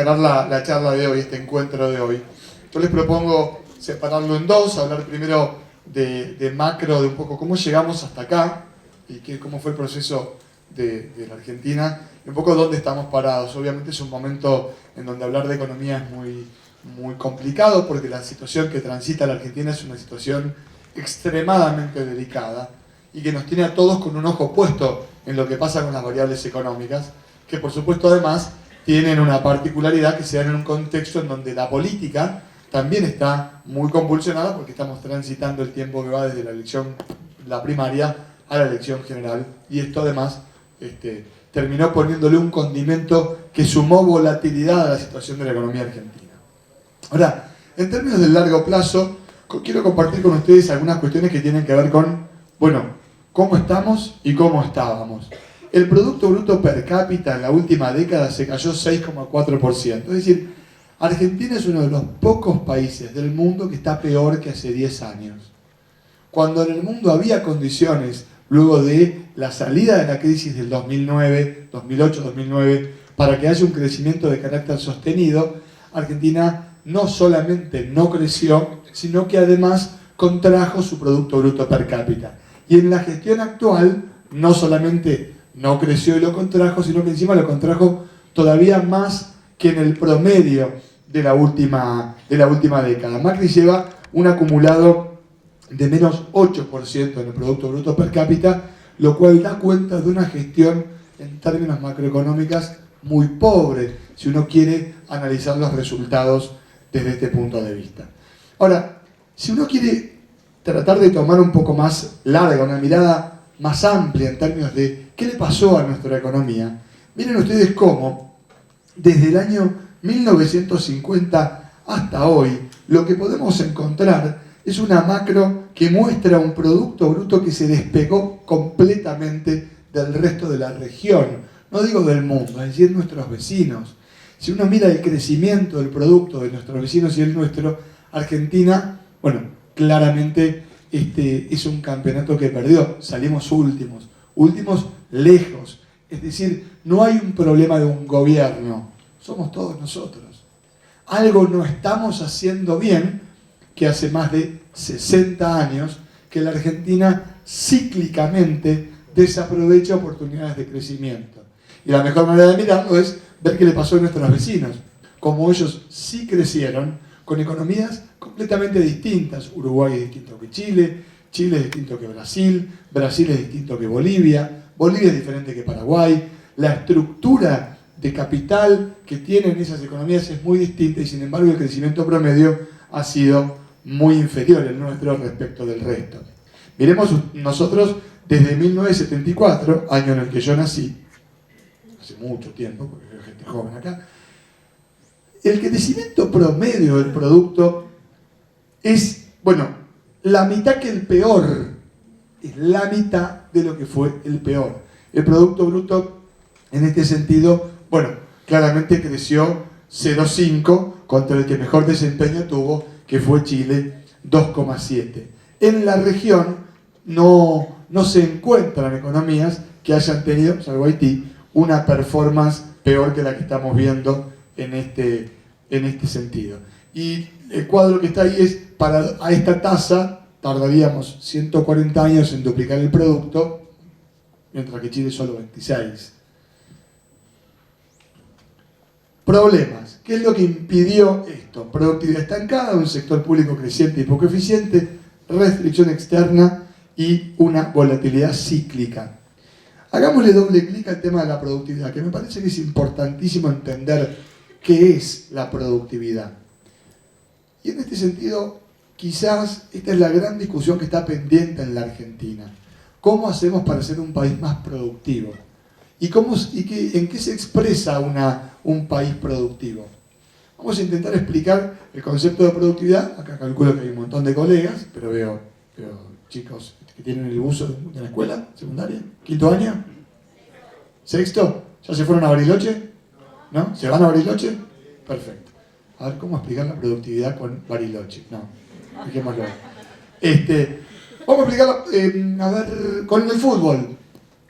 encarar la charla de hoy, este encuentro de hoy. Yo les propongo separarlo en dos, hablar primero de macro, de un poco cómo llegamos hasta acá y cómo fue el proceso de la Argentina, y un poco dónde estamos parados. Obviamente es un momento en donde hablar de economía es muy complicado, porque la situación que transita la Argentina es una situación extremadamente delicada y que nos tiene a todos con un ojo puesto en lo que pasa con las variables económicas, que por supuesto además tienen una particularidad que se da en un contexto en donde la política también está muy convulsionada, porque estamos transitando el tiempo que va desde la primaria a la elección general, y esto además terminó poniéndole un condimento que sumó volatilidad a la situación de la economía argentina. Ahora, en términos del largo plazo, quiero compartir con ustedes algunas cuestiones que tienen que ver con, cómo estamos y cómo estábamos. El Producto Bruto Per Cápita en la última década se cayó 6,4%. Es decir, Argentina es uno de los pocos países del mundo que está peor que hace 10 años. Cuando en el mundo había condiciones, luego de la salida de la crisis del 2008-2009, para que haya un crecimiento de carácter sostenido, Argentina no solamente no creció, sino que además contrajo su Producto Bruto Per Cápita. Y en la gestión actual, no solamente no creció y lo contrajo, sino que encima lo contrajo todavía más que en el promedio de la última década. Macri lleva un acumulado de menos 8% en el Producto Bruto Per Cápita, lo cual da cuenta de una gestión en términos macroeconómicos muy pobre, si uno quiere analizar los resultados desde este punto de vista. Ahora, si uno quiere tratar de tomar un poco más larga, una mirada más amplia en términos de qué le pasó a nuestra economía, miren ustedes cómo, desde el año 1950 hasta hoy, lo que podemos encontrar es una macro que muestra un Producto Bruto que se despegó completamente del resto de la región, no digo del mundo, es decir, nuestros vecinos. Si uno mira el crecimiento del producto de nuestros vecinos y el nuestro, Argentina, claramente es un campeonato que perdió. Salimos últimos lejos. Es decir, no hay un problema de un gobierno, somos todos nosotros. Algo no estamos haciendo bien, que hace más de 60 años que la Argentina cíclicamente desaprovecha oportunidades de crecimiento. Y la mejor manera de mirarlo es ver qué le pasó a nuestros vecinos, como ellos sí crecieron con economías completamente distintas. Uruguay es distinto que Chile, Chile es distinto que Brasil, Brasil es distinto que Bolivia, Bolivia es diferente que Paraguay. La estructura de capital que tienen esas economías es muy distinta, y sin embargo el crecimiento promedio ha sido muy inferior el nuestro respecto del resto. Miremos nosotros desde 1974, año en el que yo nací, hace mucho tiempo, porque veo gente joven acá, el crecimiento promedio del producto es, la mitad que el peor, es la mitad de lo que fue el peor. El Producto Bruto, en este sentido, claramente creció 0,5 contra el que mejor desempeño tuvo, que fue Chile, 2,7. En la región no se encuentran economías que hayan tenido, salvo Haití, una performance peor que la que estamos viendo en este sentido. Y el cuadro que está ahí es, a esta tasa tardaríamos 140 años en duplicar el producto, mientras que Chile solo 26. Problemas. ¿Qué es lo que impidió esto? Productividad estancada, un sector público creciente y poco eficiente, restricción externa y una volatilidad cíclica. Hagámosle doble clic al tema de la productividad, que me parece que es importantísimo entender qué es la productividad. Y en este sentido, quizás esta es la gran discusión que está pendiente en la Argentina. ¿Cómo hacemos para ser un país más productivo? ¿Y en qué se expresa un país productivo? Vamos a intentar explicar el concepto de productividad. Acá calculo que hay un montón de colegas, pero veo chicos que tienen el uso de la escuela secundaria. ¿Quinto año? ¿Sexto? ¿Ya se fueron a Bariloche? ¿No? ¿Se van a Bariloche? Perfecto. A ver, ¿cómo explicar la productividad con Bariloche? No, dejémoslo. Vamos a explicarlo, con el fútbol.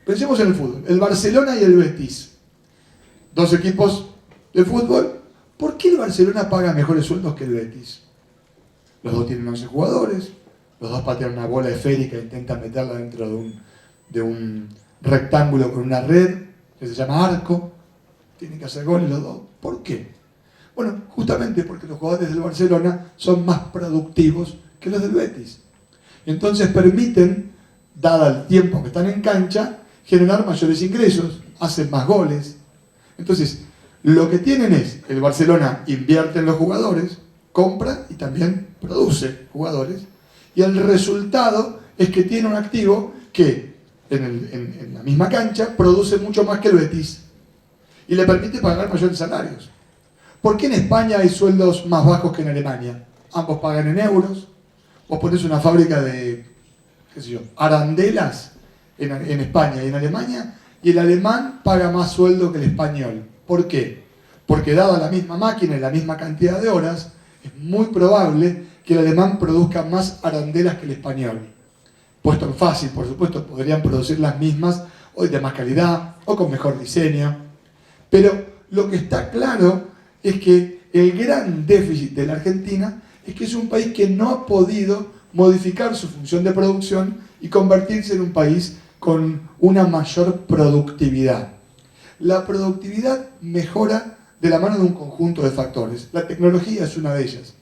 Pensemos en el fútbol. El Barcelona y el Betis. Dos equipos de fútbol, ¿Por qué el Barcelona paga mejores sueldos que el Betis? Los dos tienen 11 jugadores, los dos patean una bola esférica e intentan meterla dentro de un rectángulo con una red que se llama arco. Tienen que hacer goles los dos. ¿Por qué? Bueno, justamente porque los jugadores del Barcelona son más productivos que los del Betis. Entonces permiten, dada el tiempo que están en cancha, generar mayores ingresos, hacen más goles. Entonces, lo que tienen es, el Barcelona invierte en los jugadores, compra y también produce jugadores, y el resultado es que tiene un activo que en la misma cancha produce mucho más que el Betis y le permite pagar mayores salarios. ¿Por qué en España hay sueldos más bajos que en Alemania? Ambos pagan en euros. Vos ponés una fábrica de, qué sé yo, arandelas en España y en Alemania, y el alemán paga más sueldo que el español. ¿Por qué? Porque dada la misma máquina y la misma cantidad de horas, es muy probable que el alemán produzca más arandelas que el español. Puesto en fácil, por supuesto, podrían producir las mismas, o de más calidad, o con mejor diseño. Pero lo que está claro es que el gran déficit de la Argentina es que es un país que no ha podido modificar su función de producción y convertirse en un país con una mayor productividad. La productividad mejora de la mano de un conjunto de factores. La tecnología es una de ellas.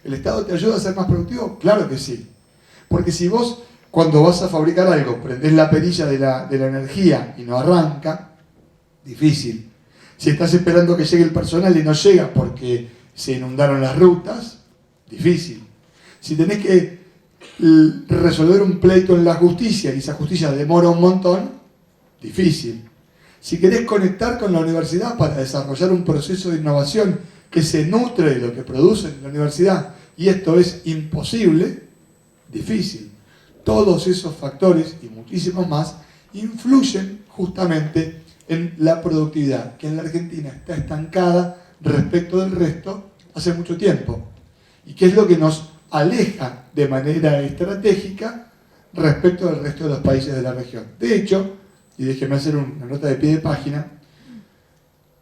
¿El Estado te ayuda a ser más productivo? Claro que sí. Porque si vos, cuando vas a fabricar algo, prendés la perilla de la energía y no arranca, difícil. Si estás esperando que llegue el personal y no llega porque se inundaron las rutas, difícil. Si tenés que resolver un pleito en la justicia y esa justicia demora un montón, difícil. Si querés conectar con la universidad para desarrollar un proceso de innovación que se nutre de lo que produce en la universidad, y esto es imposible, difícil. Todos esos factores y muchísimos más influyen justamente en la productividad, que en la Argentina está estancada respecto del resto hace mucho tiempo. ¿Y qué es lo que nos aleja de manera estratégica respecto del resto de los países de la región? De hecho, y déjeme hacer una nota de pie de página,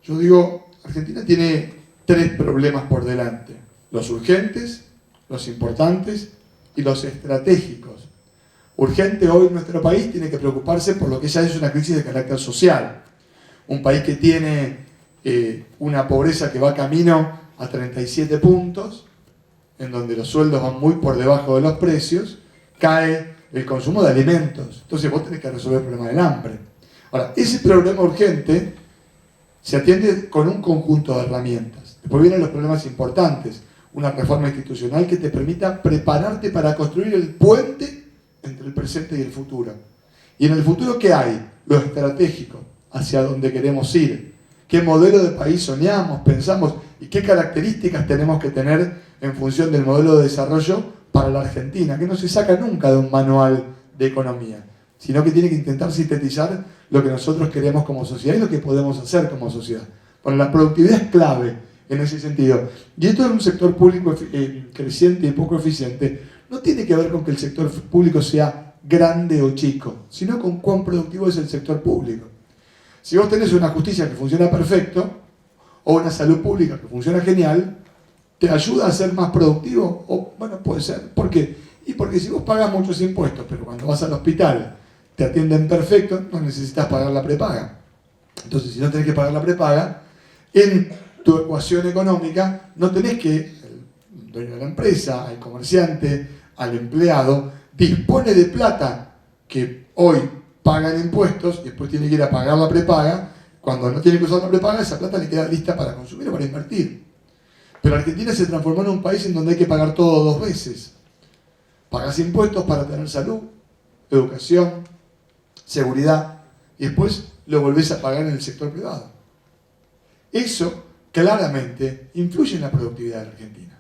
yo digo, Argentina tiene 3 problemas por delante: los urgentes, los importantes y los estratégicos. Urgente hoy nuestro país tiene que preocuparse por lo que ya es una crisis de carácter social. Un país que tiene una pobreza que va camino a 37 puntos, en donde los sueldos van muy por debajo de los precios, cae el consumo de alimentos. Entonces vos tenés que resolver el problema del hambre. Ahora, ese problema urgente se atiende con un conjunto de herramientas. Después vienen los problemas importantes. Una reforma institucional que te permita prepararte para construir el puente entre el presente y el futuro. Y en el futuro, ¿qué hay? Lo estratégico, hacia dónde queremos ir, qué modelo de país soñamos, pensamos y qué características tenemos que tener en función del modelo de desarrollo para la Argentina, que no se saca nunca de un manual de economía, sino que tiene que intentar sintetizar lo que nosotros queremos como sociedad y lo que podemos hacer como sociedad. Bueno, la productividad es clave en ese sentido. Y esto en un sector público creciente y poco eficiente no tiene que ver con que el sector público sea grande o chico, sino con cuán productivo es el sector público. Si vos tenés una justicia que funciona perfecto, o una salud pública que funciona genial, ¿te ayuda a ser más productivo? O, bueno, puede ser. ¿Por qué? Y porque si vos pagas muchos impuestos, pero cuando vas al hospital te atienden perfecto, no necesitas pagar la prepaga. Entonces, si no tenés que pagar la prepaga, en tu ecuación económica no tenés que el dueño de la empresa, al comerciante, al empleado, dispone de plata que hoy pagan impuestos y después tiene que ir a pagar la prepaga. Cuando no tiene que usar la prepaga, esa plata le queda lista para consumir o para invertir. Pero Argentina se transformó en un país en donde hay que pagar todo 2 veces. Pagas impuestos para tener salud, educación, seguridad, y después lo volvés a pagar en el sector privado. Eso claramente influye en la productividad de la Argentina.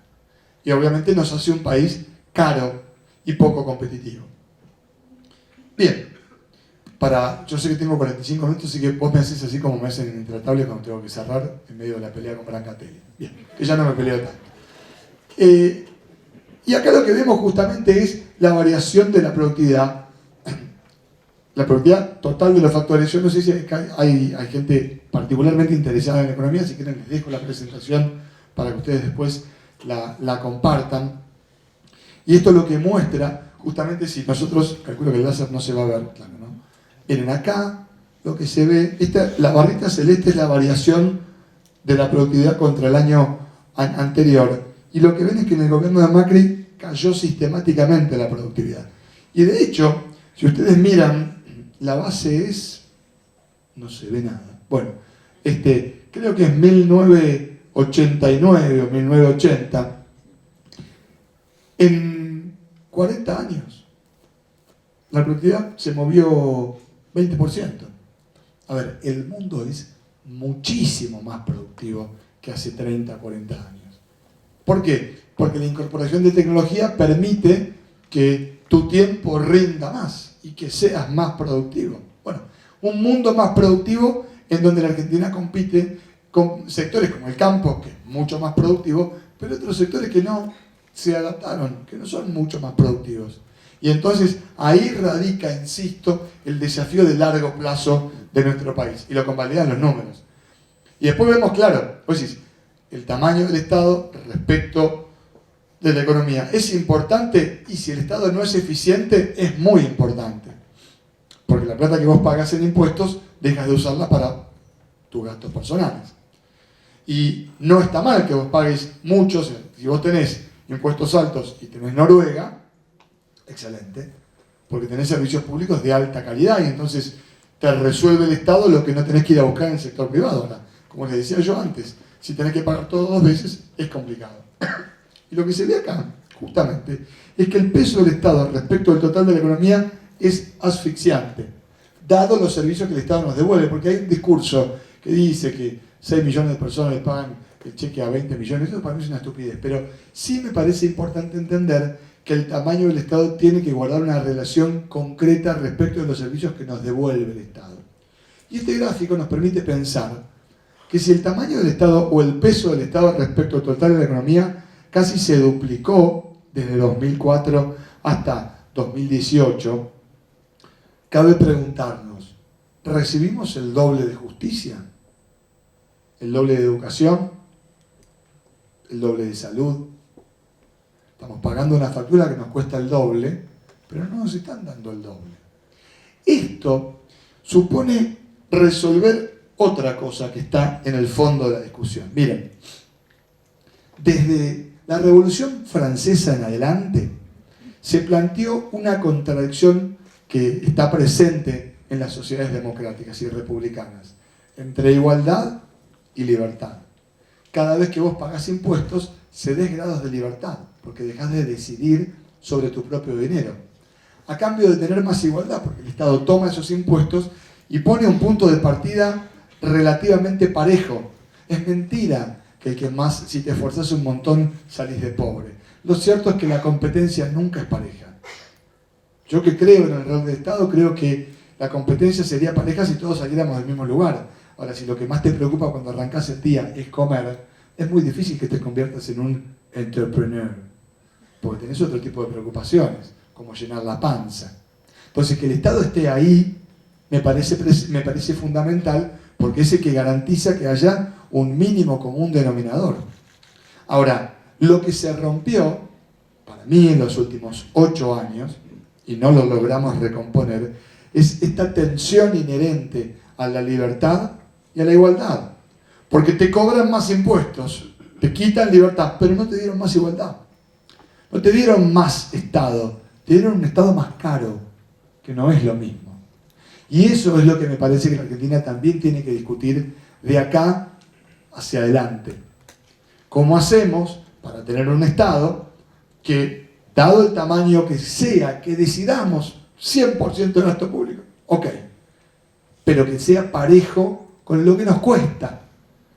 Y obviamente nos hace un país caro y poco competitivo. Bien, yo sé que tengo 45 minutos, así que vos me haces así como me hacen en Intratable cuando tengo que cerrar en medio de la pelea con Brancatelli. Bien, que ya no me peleo tanto. Y acá lo que vemos justamente es la variación de la productividad. La productividad total de los factores. Yo no sé si hay gente particularmente interesada en la economía, si quieren les dejo la presentación para que ustedes después la compartan. Y esto es lo que muestra, justamente si nosotros, calculo que el láser no se va a ver, claro, ¿no? Miren, acá lo que se ve, la barrita celeste es la variación de la productividad contra el año anterior. Y lo que ven es que en el gobierno de Macri cayó sistemáticamente la productividad. Y de hecho, si ustedes miran, la base es, no se ve nada. Bueno, creo que es 1989 o 1980. En 40 años, la productividad se movió 20%. A ver, el mundo es muchísimo más productivo que hace 30, 40 años. ¿Por qué? Porque la incorporación de tecnología permite que tu tiempo rinda más y que seas más productivo. Bueno, un mundo más productivo en donde la Argentina compite con sectores como el campo, que es mucho más productivo, pero otros sectores que no se adaptaron, que no son mucho más productivos. Y entonces ahí radica, insisto, el desafío de largo plazo de nuestro país. Y lo convalidan los números. Y después vemos, claro, pues sí, el tamaño del Estado respecto de la economía. ¿Es importante? Y si el Estado no es eficiente, es muy importante. Porque la plata que vos pagás en impuestos, dejas de usarla para tus gastos personales. Y no está mal que vos pagues muchos, si vos tenés impuestos altos y tenés Noruega, excelente, porque tenés servicios públicos de alta calidad y entonces te resuelve el Estado lo que no tenés que ir a buscar en el sector privado. Ahora, como les decía yo antes, si tenés que pagar todo 2 veces, es complicado. Y lo que se ve acá, justamente, es que el peso del Estado respecto al total de la economía es asfixiante, dado los servicios que el Estado nos devuelve, porque hay un discurso que dice que 6 millones de personas le pagan el cheque a 20 millones, eso para mí es una estupidez, pero sí me parece importante entender que el tamaño del Estado tiene que guardar una relación concreta respecto de los servicios que nos devuelve el Estado. Y este gráfico nos permite pensar que si el tamaño del Estado o el peso del Estado respecto al total de la economía casi se duplicó desde 2004 hasta 2018, cabe preguntarnos, ¿recibimos el doble de justicia? ¿El doble de educación? ¿El doble de salud? Estamos pagando una factura que nos cuesta el doble, pero no nos están dando el doble. Esto supone resolver otra cosa que está en el fondo de la discusión. Miren, desde la Revolución Francesa en adelante se planteó una contradicción que está presente en las sociedades democráticas y republicanas, entre igualdad y libertad. Cada vez que vos pagás impuestos, cedés grados de libertad, porque dejás de decidir sobre tu propio dinero. A cambio de tener más igualdad, porque el Estado toma esos impuestos y pone un punto de partida relativamente parejo. Es mentira que el que más, si te esforzás un montón, salís de pobre. Lo cierto es que la competencia nunca es pareja. Yo que creo en el rol del Estado, creo que la competencia sería pareja si todos saliéramos del mismo lugar. Ahora, si lo que más te preocupa cuando arrancás el día es comer, es muy difícil que te conviertas en un entrepreneur, porque tenés otro tipo de preocupaciones, como llenar la panza. Entonces, que el Estado esté ahí me parece fundamental, porque es el que garantiza que haya un mínimo común denominador. Ahora, lo que se rompió, para mí en los últimos 8 años, y no lo logramos recomponer, es esta tensión inherente a la libertad y a la igualdad. Porque te cobran más impuestos, te quitan libertad, pero no te dieron más igualdad. No te dieron más Estado, te dieron un Estado más caro, que no es lo mismo. Y eso es lo que me parece que la Argentina también tiene que discutir de acá hacia adelante. ¿Cómo hacemos para tener un Estado que, dado el tamaño que sea, que decidamos 100% de gasto público? Ok, pero que sea parejo con lo que nos cuesta,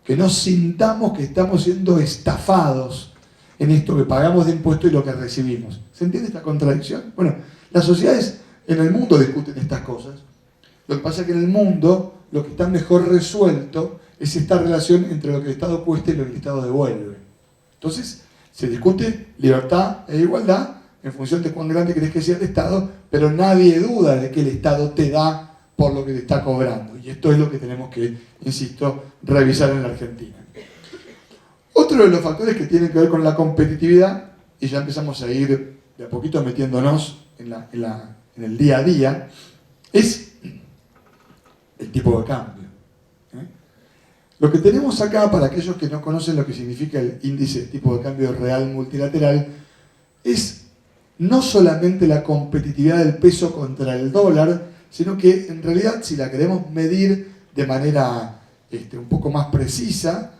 que no sintamos que estamos siendo estafados en esto que pagamos de impuestos y lo que recibimos. ¿Se entiende esta contradicción? Bueno, las sociedades en el mundo discuten estas cosas. Lo que pasa es que en el mundo lo que está mejor resuelto es esta relación entre lo que el Estado cuesta y lo que el Estado devuelve. Entonces, se discute libertad e igualdad en función de cuán grande crees que sea el Estado, pero nadie duda de que el Estado te da por lo que te está cobrando. Y esto es lo que tenemos que, insisto, revisar en la Argentina. Otro de los factores que tienen que ver con la competitividad, y ya empezamos a ir de a poquito metiéndonos en el día a día, es el tipo de cambio. Lo que tenemos acá, para aquellos que no conocen lo que significa el índice de tipo de cambio real multilateral, es no solamente la competitividad del peso contra el dólar, sino que en realidad, si la queremos medir de manera un poco más precisa,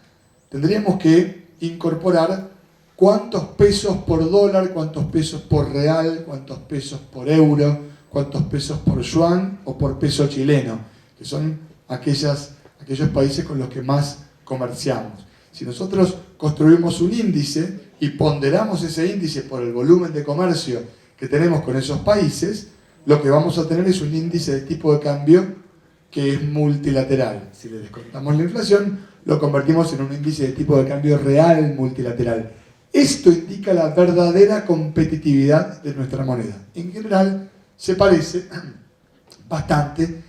tendríamos que incorporar cuántos pesos por dólar, cuántos pesos por real, cuántos pesos por euro, cuántos pesos por yuan o por peso chileno, que son aquellos países con los que más comerciamos. Si nosotros construimos un índice y ponderamos ese índice por el volumen de comercio que tenemos con esos países, lo que vamos a tener es un índice de tipo de cambio que es multilateral. Si le descontamos la inflación, lo convertimos en un índice de tipo de cambio real multilateral. Esto indica la verdadera competitividad de nuestra moneda. En general, se parece bastante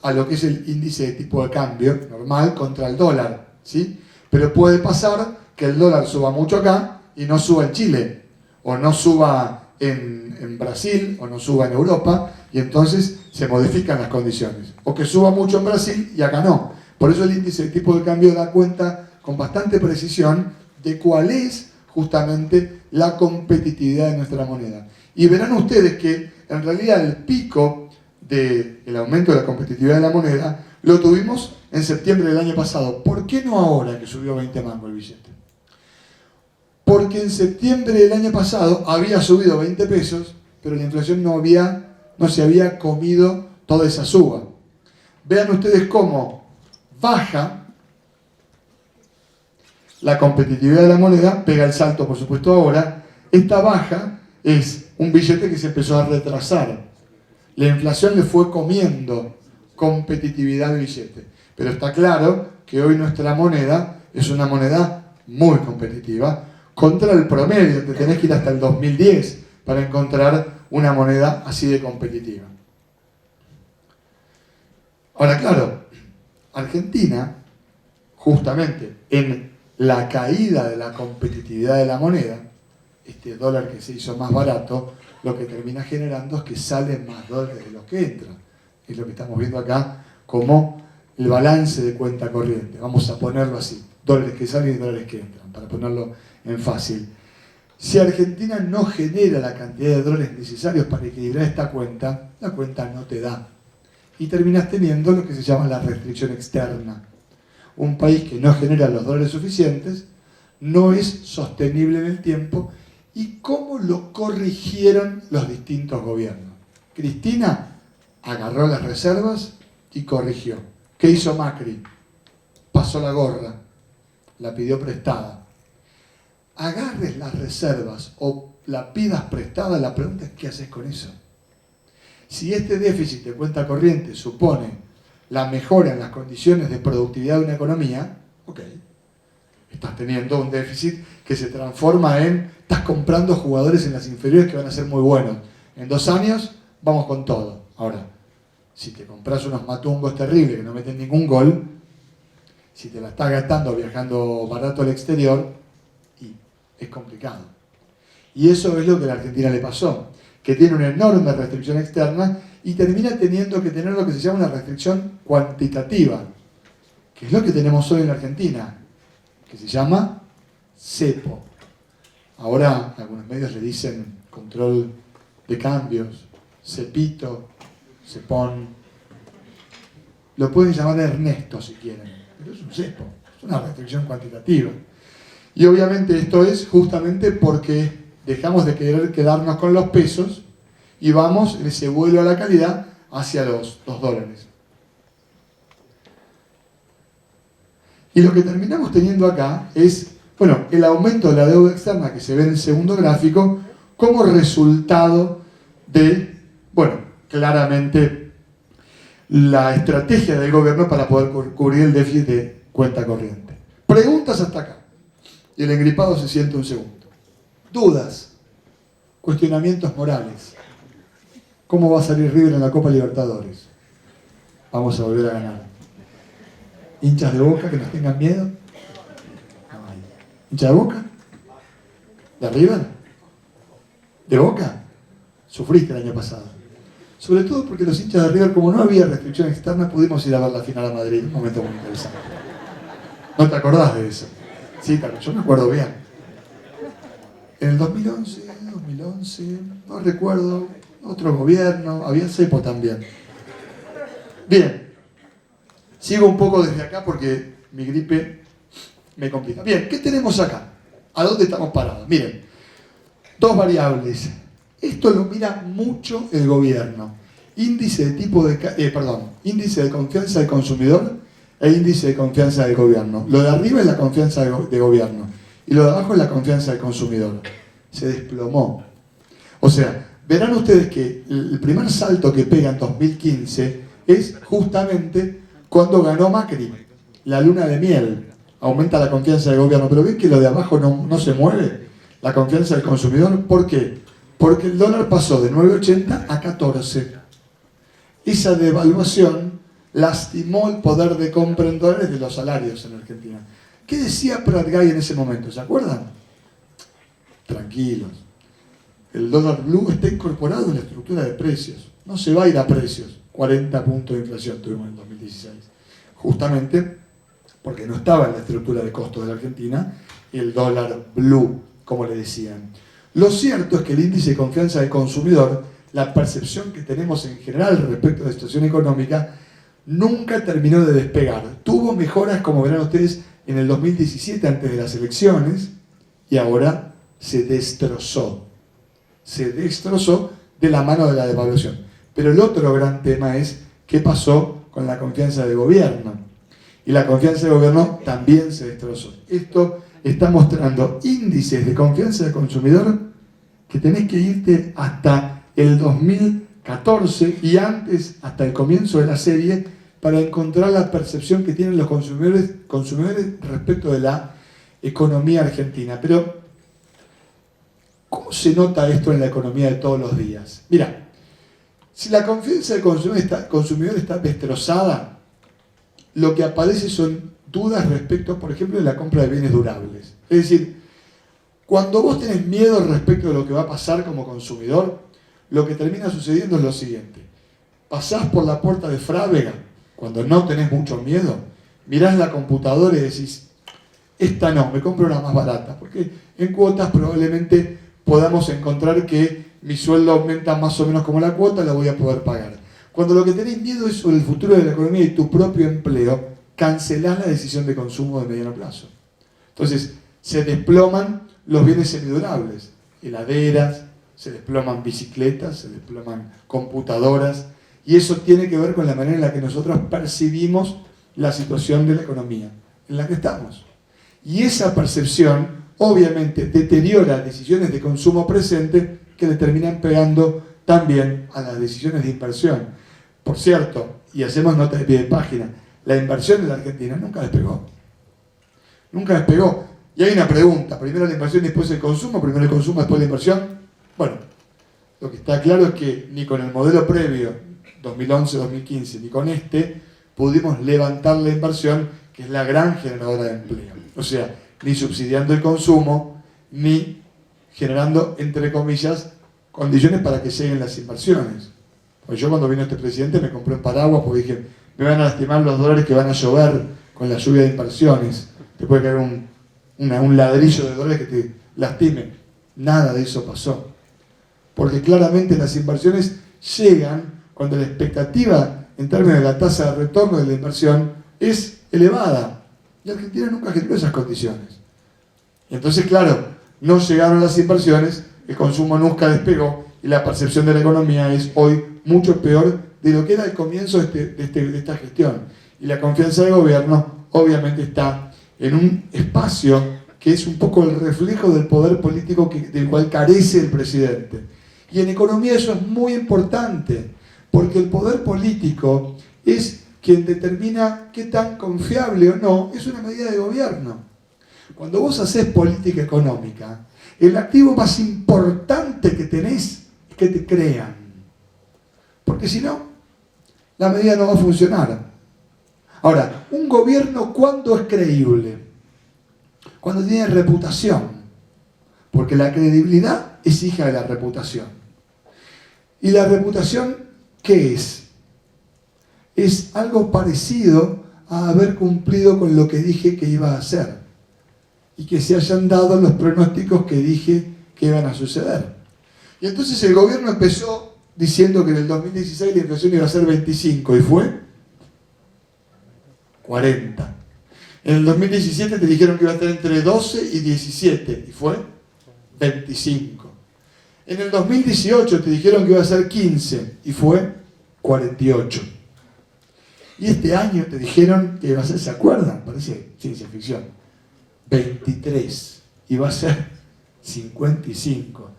a lo que es el índice de tipo de cambio normal contra el dólar, ¿sí? Pero puede pasar que el dólar suba mucho acá y no suba en Chile, o no suba en Brasil, o no suba en Europa, y entonces se modifican las condiciones. O que suba mucho en Brasil y acá no. Por eso el índice de tipo de cambio da cuenta con bastante precisión de cuál es justamente la competitividad de nuestra moneda. Y verán ustedes que en realidad el pico del aumento de la competitividad de la moneda lo tuvimos en septiembre del año pasado. ¿Por qué no ahora que subió 20 mangos el billete? Porque en septiembre del año pasado había subido 20 pesos, pero la inflación no se había comido toda esa suba. Vean ustedes cómo baja la competitividad de la moneda, pega el salto por supuesto ahora. Esta baja es un billete que se empezó a retrasar. La inflación le fue comiendo competitividad al billete. Pero está claro que hoy nuestra moneda es una moneda muy competitiva contra el promedio. Te tenés que ir hasta el 2010 para encontrar una moneda así de competitiva. Ahora, claro, Argentina, justamente en la caída de la competitividad de la moneda, este dólar que se hizo más barato, lo que termina generando es que salen más dólares de los que entran. Es lo que estamos viendo acá como el balance de cuenta corriente. Vamos a ponerlo así, dólares que salen y dólares que entran, para ponerlo en fácil. Si Argentina no genera la cantidad de dólares necesarios para equilibrar esta cuenta, la cuenta no te da. Y terminas teniendo lo que se llama la restricción externa. Un país que no genera los dólares suficientes no es sostenible en el tiempo. ¿Y cómo lo corrigieron los distintos gobiernos? Cristina agarró las reservas y corrigió. ¿Qué hizo Macri? Pasó la gorra, la pidió prestada. Agarres las reservas o la pidas prestada, la pregunta es ¿qué haces con eso? Si este déficit de cuenta corriente supone la mejora en las condiciones de productividad de una economía, ok, estás teniendo un déficit que se transforma en, estás comprando jugadores en las inferiores que van a ser muy buenos. En 2 años vamos con todo. Ahora, si te compras unos matungos terribles que no meten ningún gol, si te la estás gastando viajando barato al exterior, y es complicado. Y eso es lo que a la Argentina le pasó, que tiene una enorme restricción externa y termina teniendo que tener lo que se llama una restricción cuantitativa, que es lo que tenemos hoy en la Argentina, que se llama cepo. Ahora algunos medios le dicen control de cambios, cepito, cepón. Lo pueden llamar Ernesto si quieren, pero es un cepo, es una restricción cuantitativa. Y obviamente esto es justamente porque dejamos de querer quedarnos con los pesos y vamos en ese vuelo a la calidad hacia los dólares. Y lo que terminamos teniendo acá es, bueno, el aumento de la deuda externa que se ve en el segundo gráfico como resultado de, bueno, claramente la estrategia del gobierno para poder cubrir el déficit de cuenta corriente. Preguntas hasta acá. Y el engripado se siente un segundo. Dudas, cuestionamientos morales. ¿Cómo va a salir River en la Copa Libertadores? Vamos a volver a ganar. ¿Hinchas de Boca que nos tengan miedo? Ay. ¿Hincha de Boca? ¿De River? ¿De Boca? Sufriste el año pasado. Sobre todo porque los hinchas de River, como no había restricción externa, pudimos ir a ver la final a Madrid. Un momento muy interesante. ¿No te acordás de eso? Sí, claro, yo me acuerdo bien. En el 2011, no recuerdo, otro gobierno, había cepo también. Bien, sigo un poco desde acá porque mi gripe me complica. Bien, ¿qué tenemos acá? ¿A dónde estamos parados? Miren, dos variables. Esto lo mira mucho el gobierno. Índice de confianza del consumidor e índice de confianza del gobierno. Lo de arriba es la confianza de gobierno y lo de abajo es la confianza del consumidor. Se desplomó. O sea, verán ustedes que el primer salto que pega en 2015 es justamente cuando ganó Macri, la luna de miel. Aumenta la confianza del gobierno, pero ven que lo de abajo no se mueve, la confianza del consumidor. ¿Por qué? Porque el dólar pasó de 9,80 a 14. Esa devaluación lastimó el poder de compra en dólares de los salarios en Argentina. ¿Qué decía Prat Gay en ese momento? ¿Se acuerdan? Tranquilos. El dólar blue está incorporado en la estructura de precios. No se va a ir a precios. 40 puntos de inflación tuvimos en 2016. Justamente porque no estaba en la estructura de costos de la Argentina el dólar blue, como le decían. Lo cierto es que el índice de confianza del consumidor, la percepción que tenemos en general respecto de la situación económica, nunca terminó de despegar. Tuvo mejoras, como verán ustedes, en el 2017 antes de las elecciones y ahora se destrozó. Se destrozó de la mano de la devaluación. Pero el otro gran tema es qué pasó con la confianza del gobierno. Y la confianza del gobierno también se destrozó. Esto está mostrando índices de confianza del consumidor que tenés que irte hasta el 2014 y antes, hasta el comienzo de la serie, para encontrar la percepción que tienen los consumidores respecto de la economía argentina. Pero, ¿cómo se nota esto en la economía de todos los días? Mira, si la confianza del consumidor está destrozada, lo que aparece son dudas respecto, por ejemplo, de la compra de bienes durables. Es decir, cuando vos tenés miedo respecto de lo que va a pasar como consumidor, lo que termina sucediendo es lo siguiente. Pasás por la puerta de Frávega, cuando no tenés mucho miedo, mirás la computadora y decís, esta no, me compro una más barata, porque en cuotas probablemente podamos encontrar que mi sueldo aumenta más o menos como la cuota, la voy a poder pagar. Cuando lo que tenés miedo es sobre el futuro de la economía y tu propio empleo, cancelás la decisión de consumo de mediano plazo. Entonces, se desploman los bienes semidurables, heladeras, se desploman bicicletas, se desploman computadoras, y eso tiene que ver con la manera en la que nosotros percibimos la situación de la economía en la que estamos. Y esa percepción, obviamente, deteriora decisiones de consumo presente que le terminan pegando también a las decisiones de inversión. Por cierto, y hacemos nota de pie de página, la inversión de la Argentina nunca despegó. Nunca despegó. Y hay una pregunta, primero la inversión y después el consumo, primero el consumo, después la inversión. Bueno, lo que está claro es que ni con el modelo previo, 2011-2015, ni con este, pudimos levantar la inversión, que es la gran generadora de empleo. O sea, ni subsidiando el consumo, ni generando, entre comillas, condiciones para que lleguen las inversiones. Pues yo cuando vino este presidente me compré un paraguas porque dije, me van a lastimar los dólares que van a llover con la lluvia de inversiones. Te puede caer un ladrillo de dólares que te lastime. Nada de eso pasó. Porque claramente las inversiones llegan cuando la expectativa en términos de la tasa de retorno de la inversión es elevada. Y Argentina nunca generó esas condiciones. Y entonces, claro, no llegaron las inversiones, el consumo nunca despegó y la percepción de la economía es hoy mucho peor de lo que era el comienzo de esta gestión. Y la confianza del gobierno obviamente está en un espacio que es un poco el reflejo del poder político del cual carece el presidente. Y en economía eso es muy importante, porque el poder político es quien determina qué tan confiable o no es una medida de gobierno. Cuando vos hacés política económica, el activo más importante que tenés es que te crean. Porque si no, la medida no va a funcionar. Ahora, un gobierno, ¿cuándo es creíble? Cuando tiene reputación. Porque la credibilidad es hija de la reputación. ¿Y la reputación qué es? Es algo parecido a haber cumplido con lo que dije que iba a hacer. Y que se hayan dado los pronósticos que dije que iban a suceder. Y entonces el gobierno empezó diciendo que en el 2016 la inflación iba a ser 25 y fue 40. En el 2017 te dijeron que iba a estar entre 12 y 17 y fue 25. En el 2018 te dijeron que iba a ser 15 y fue 48. Y este año te dijeron que iba a ser, ¿se acuerdan? Parece ciencia ficción. 23 y va a ser 55.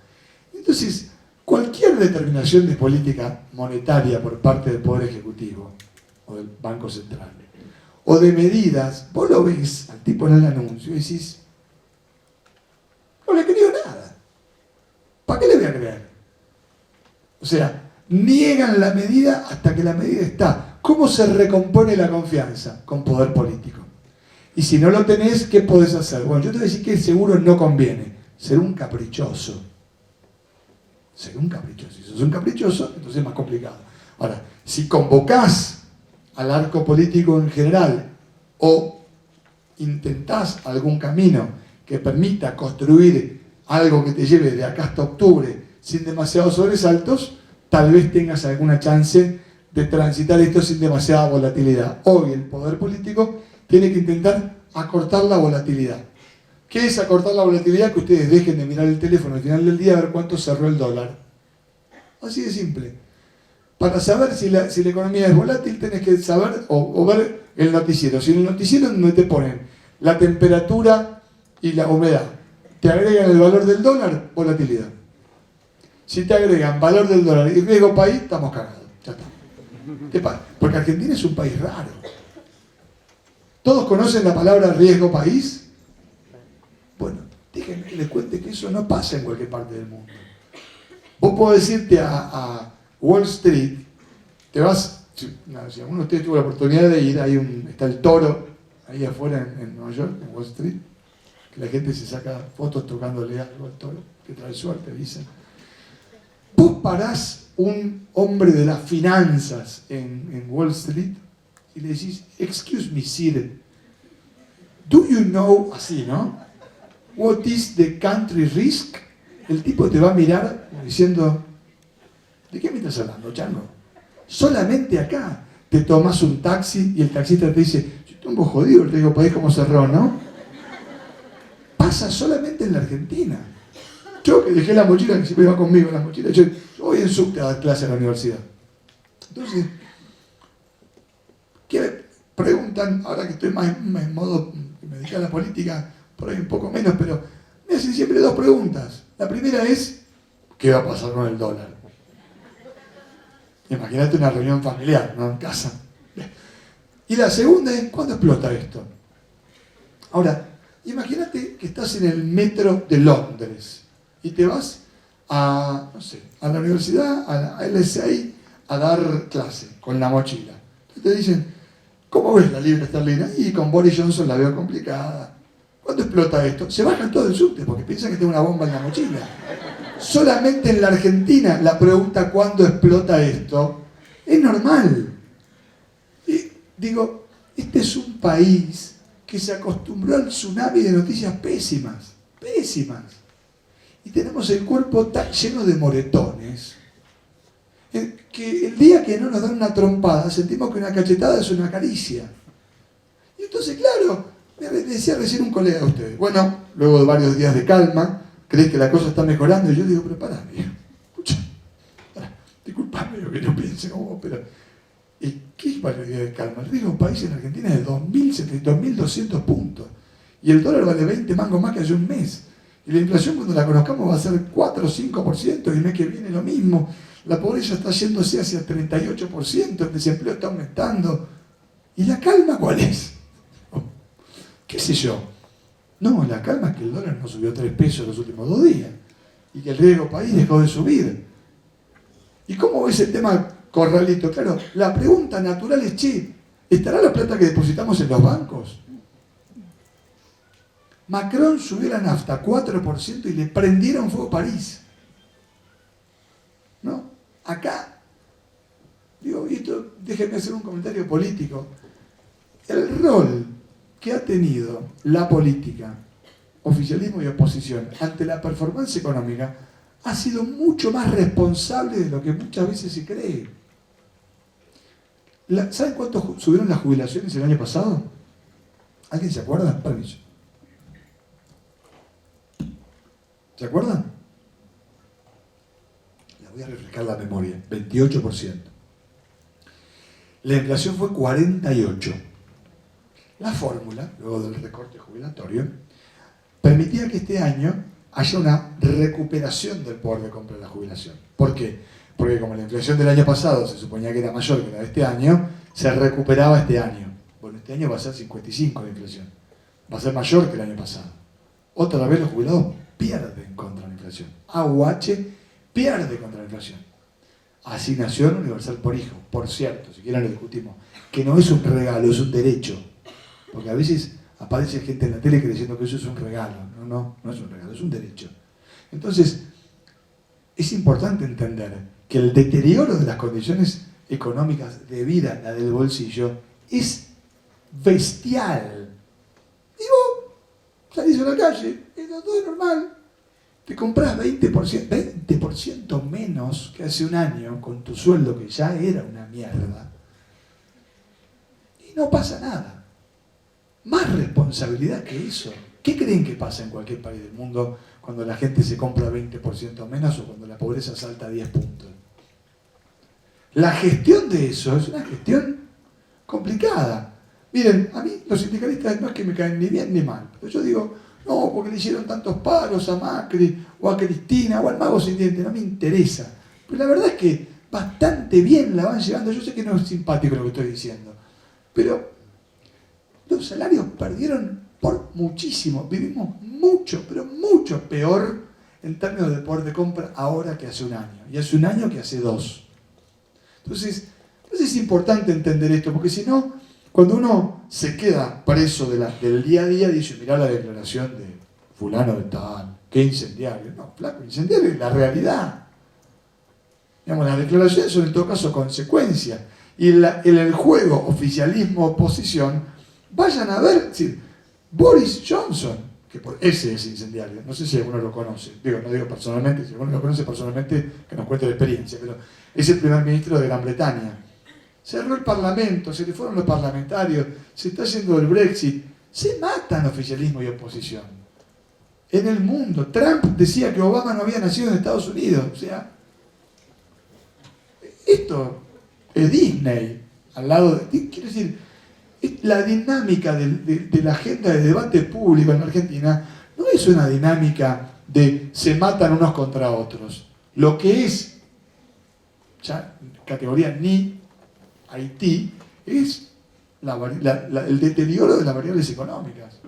Entonces, cualquier determinación de política monetaria por parte del Poder Ejecutivo o del Banco Central, o de medidas, vos lo ves al tipo en el anuncio y decís, no le creo nada. ¿Para qué le voy a creer? O sea, niegan la medida hasta que la medida está. ¿Cómo se recompone la confianza? Con poder político. Y si no lo tenés, ¿qué podés hacer? Bueno, yo te voy a decir que seguro no conviene. Ser un caprichoso. Ser un caprichoso. Si sos un caprichoso, entonces es más complicado. Ahora, si convocás al arco político en general o intentás algún camino que permita construir algo que te lleve de acá hasta octubre sin demasiados sobresaltos, tal vez tengas alguna chance de transitar esto sin demasiada volatilidad. Hoy el poder político tiene que intentar acortar la volatilidad. ¿Qué es acortar la volatilidad? Que ustedes dejen de mirar el teléfono al final del día a ver cuánto cerró el dólar. Así de simple. Para saber si la economía es volátil tenés que saber o ver el noticiero. Si en el noticiero donde te ponen la temperatura y la humedad, te agregan el valor del dólar, volatilidad. Si te agregan valor del dólar y riesgo país, estamos cagados. Ya está. Porque Argentina es un país raro. ¿Todos conocen la palabra riesgo país? Bueno, déjenme que les cuente que eso no pasa en cualquier parte del mundo. Vos podés irte a Wall Street, te vas, si alguno de ustedes tuvo la oportunidad de ir, está el toro, ahí afuera en Nueva York, en Wall Street, que la gente se saca fotos tocándole algo al toro, que trae suerte, dicen. Vos parás un hombre de las finanzas en Wall Street y le decís, excuse me, sir, do you know, así, ¿no? What is the country risk? El tipo te va a mirar diciendo, ¿de qué me estás hablando, chango? Solamente acá te tomas un taxi y el taxista te dice, yo estoy un poco jodido, el riesgo país como cerró, ¿no? Pasa solamente en la Argentina. Yo que dejé la mochila, que siempre iba conmigo en la mochila, yo voy en subte a dar clase en la universidad. Entonces, ¿qué me preguntan? Ahora que estoy más en modo que me dedico a la política, por ahí un poco menos, pero me hacen siempre dos preguntas. La primera es, ¿qué va a pasar con el dólar? Imagínate una reunión familiar, ¿no? En casa. Y la segunda es, ¿cuándo explota esto? Ahora, imagínate que estás en el metro de Londres y te vas a, no sé, a la universidad, a la LSI, a dar clase con la mochila. Entonces te dicen, ¿cómo ves la libra esterlina? Y con Boris Johnson la veo complicada. ¿Cuándo explota esto? Se bajan todo el subte porque piensan que tengo una bomba en la mochila. Solamente en la Argentina la pregunta ¿cuándo explota esto? Es normal. Y digo, este es un país que se acostumbró al tsunami de noticias pésimas, pésimas. Y tenemos el cuerpo tan lleno de moretones que el día que no nos dan una trompada sentimos que una cachetada es una caricia. Y entonces, claro, me decía recién un colega de ustedes, bueno, luego de varios días de calma, ¿crees que la cosa está mejorando? Y yo digo, pero pará, viejo, escucha, disculpame lo que yo piense como vos, pero ¿qué es varios días de calma? El riesgo país en Argentina es de 2.200 puntos. Y el dólar vale 20 mangos más que hace un mes. Y la inflación cuando la conozcamos va a ser 4 o 5%, y el mes que viene lo mismo. La pobreza está yéndose hacia el 38%, el desempleo está aumentando. ¿Y la calma cuál es? ¿Qué sé yo? No, la calma es que el dólar no subió 3 pesos los últimos 2 días. Y que el riesgo país dejó de subir. ¿Y cómo ves el tema corralito? Claro, la pregunta natural es, che, ¿estará la plata que depositamos en los bancos? Macron subió la nafta 4% y le prendieron fuego a París. ¿No? Acá, digo, y esto, déjenme hacer un comentario político. El rol que ha tenido la política, oficialismo y oposición, ante la performance económica, ha sido mucho más responsable de lo que muchas veces se cree. ¿Saben cuánto subieron las jubilaciones el año pasado? ¿Alguien se acuerda? Permiso. ¿Se acuerdan? Les voy a refrescar la memoria. 28%. La inflación fue 48%. La fórmula, luego del recorte jubilatorio, permitía que este año haya una recuperación del poder de compra de la jubilación. ¿Por qué? Porque como la inflación del año pasado se suponía que era mayor que la de este año, se recuperaba este año. Bueno, este año va a ser 55 la inflación. Va a ser mayor que el año pasado. Otra vez los jubilados pierden contra la inflación. AUH pierde contra la inflación. Asignación universal por hijo. Por cierto, si quieren lo discutimos, que no es un regalo, es un derecho. Porque a veces aparece gente en la tele creyendo que eso es un regalo. No es un regalo, es un derecho. Entonces, es importante entender que el deterioro de las condiciones económicas de vida, la del bolsillo, es bestial. Y vos salís a la calle, está todo normal, te compras 20% menos que hace un año con tu sueldo que ya era una mierda y no pasa nada. Más responsabilidad que eso. ¿Qué creen que pasa en cualquier país del mundo cuando la gente se compra 20% menos o cuando la pobreza salta a 10 puntos? La gestión de eso es una gestión complicada. Miren, a mí los sindicalistas no es que me caen ni bien ni mal, pero yo digo, no, porque le hicieron tantos paros a Macri o a Cristina o al Mago Sin Dientes, no me interesa. Pero la verdad es que bastante bien la van llevando. Yo sé que no es simpático lo que estoy diciendo, pero los salarios perdieron por muchísimo. Vivimos mucho, pero mucho peor en términos de poder de compra ahora que hace un año. Y hace un año que hace 2. Entonces es importante entender esto, porque si no, cuando uno se queda preso del día a día, dice, mirá la declaración de fulano de tal, qué incendiario. No, flaco, incendiario es la realidad. Digamos, las declaraciones son en todo caso consecuencias. Y en el juego oficialismo-oposición, vayan a ver, es decir, Boris Johnson, que ese es incendiario, no sé si alguno lo conoce, no digo personalmente, si alguno lo conoce personalmente, que nos cuente la experiencia, pero es el primer ministro de Gran Bretaña. Cerró el Parlamento, se le fueron los parlamentarios, se está haciendo el Brexit, se matan oficialismo y oposición. En el mundo, Trump decía que Obama no había nacido en Estados Unidos, o sea, esto es Disney, al lado de, quiero decir, la dinámica de la agenda de debate público en Argentina no es una dinámica de se matan unos contra otros. Lo que es, ya categoría ni Haití, es el deterioro de las variables económicas.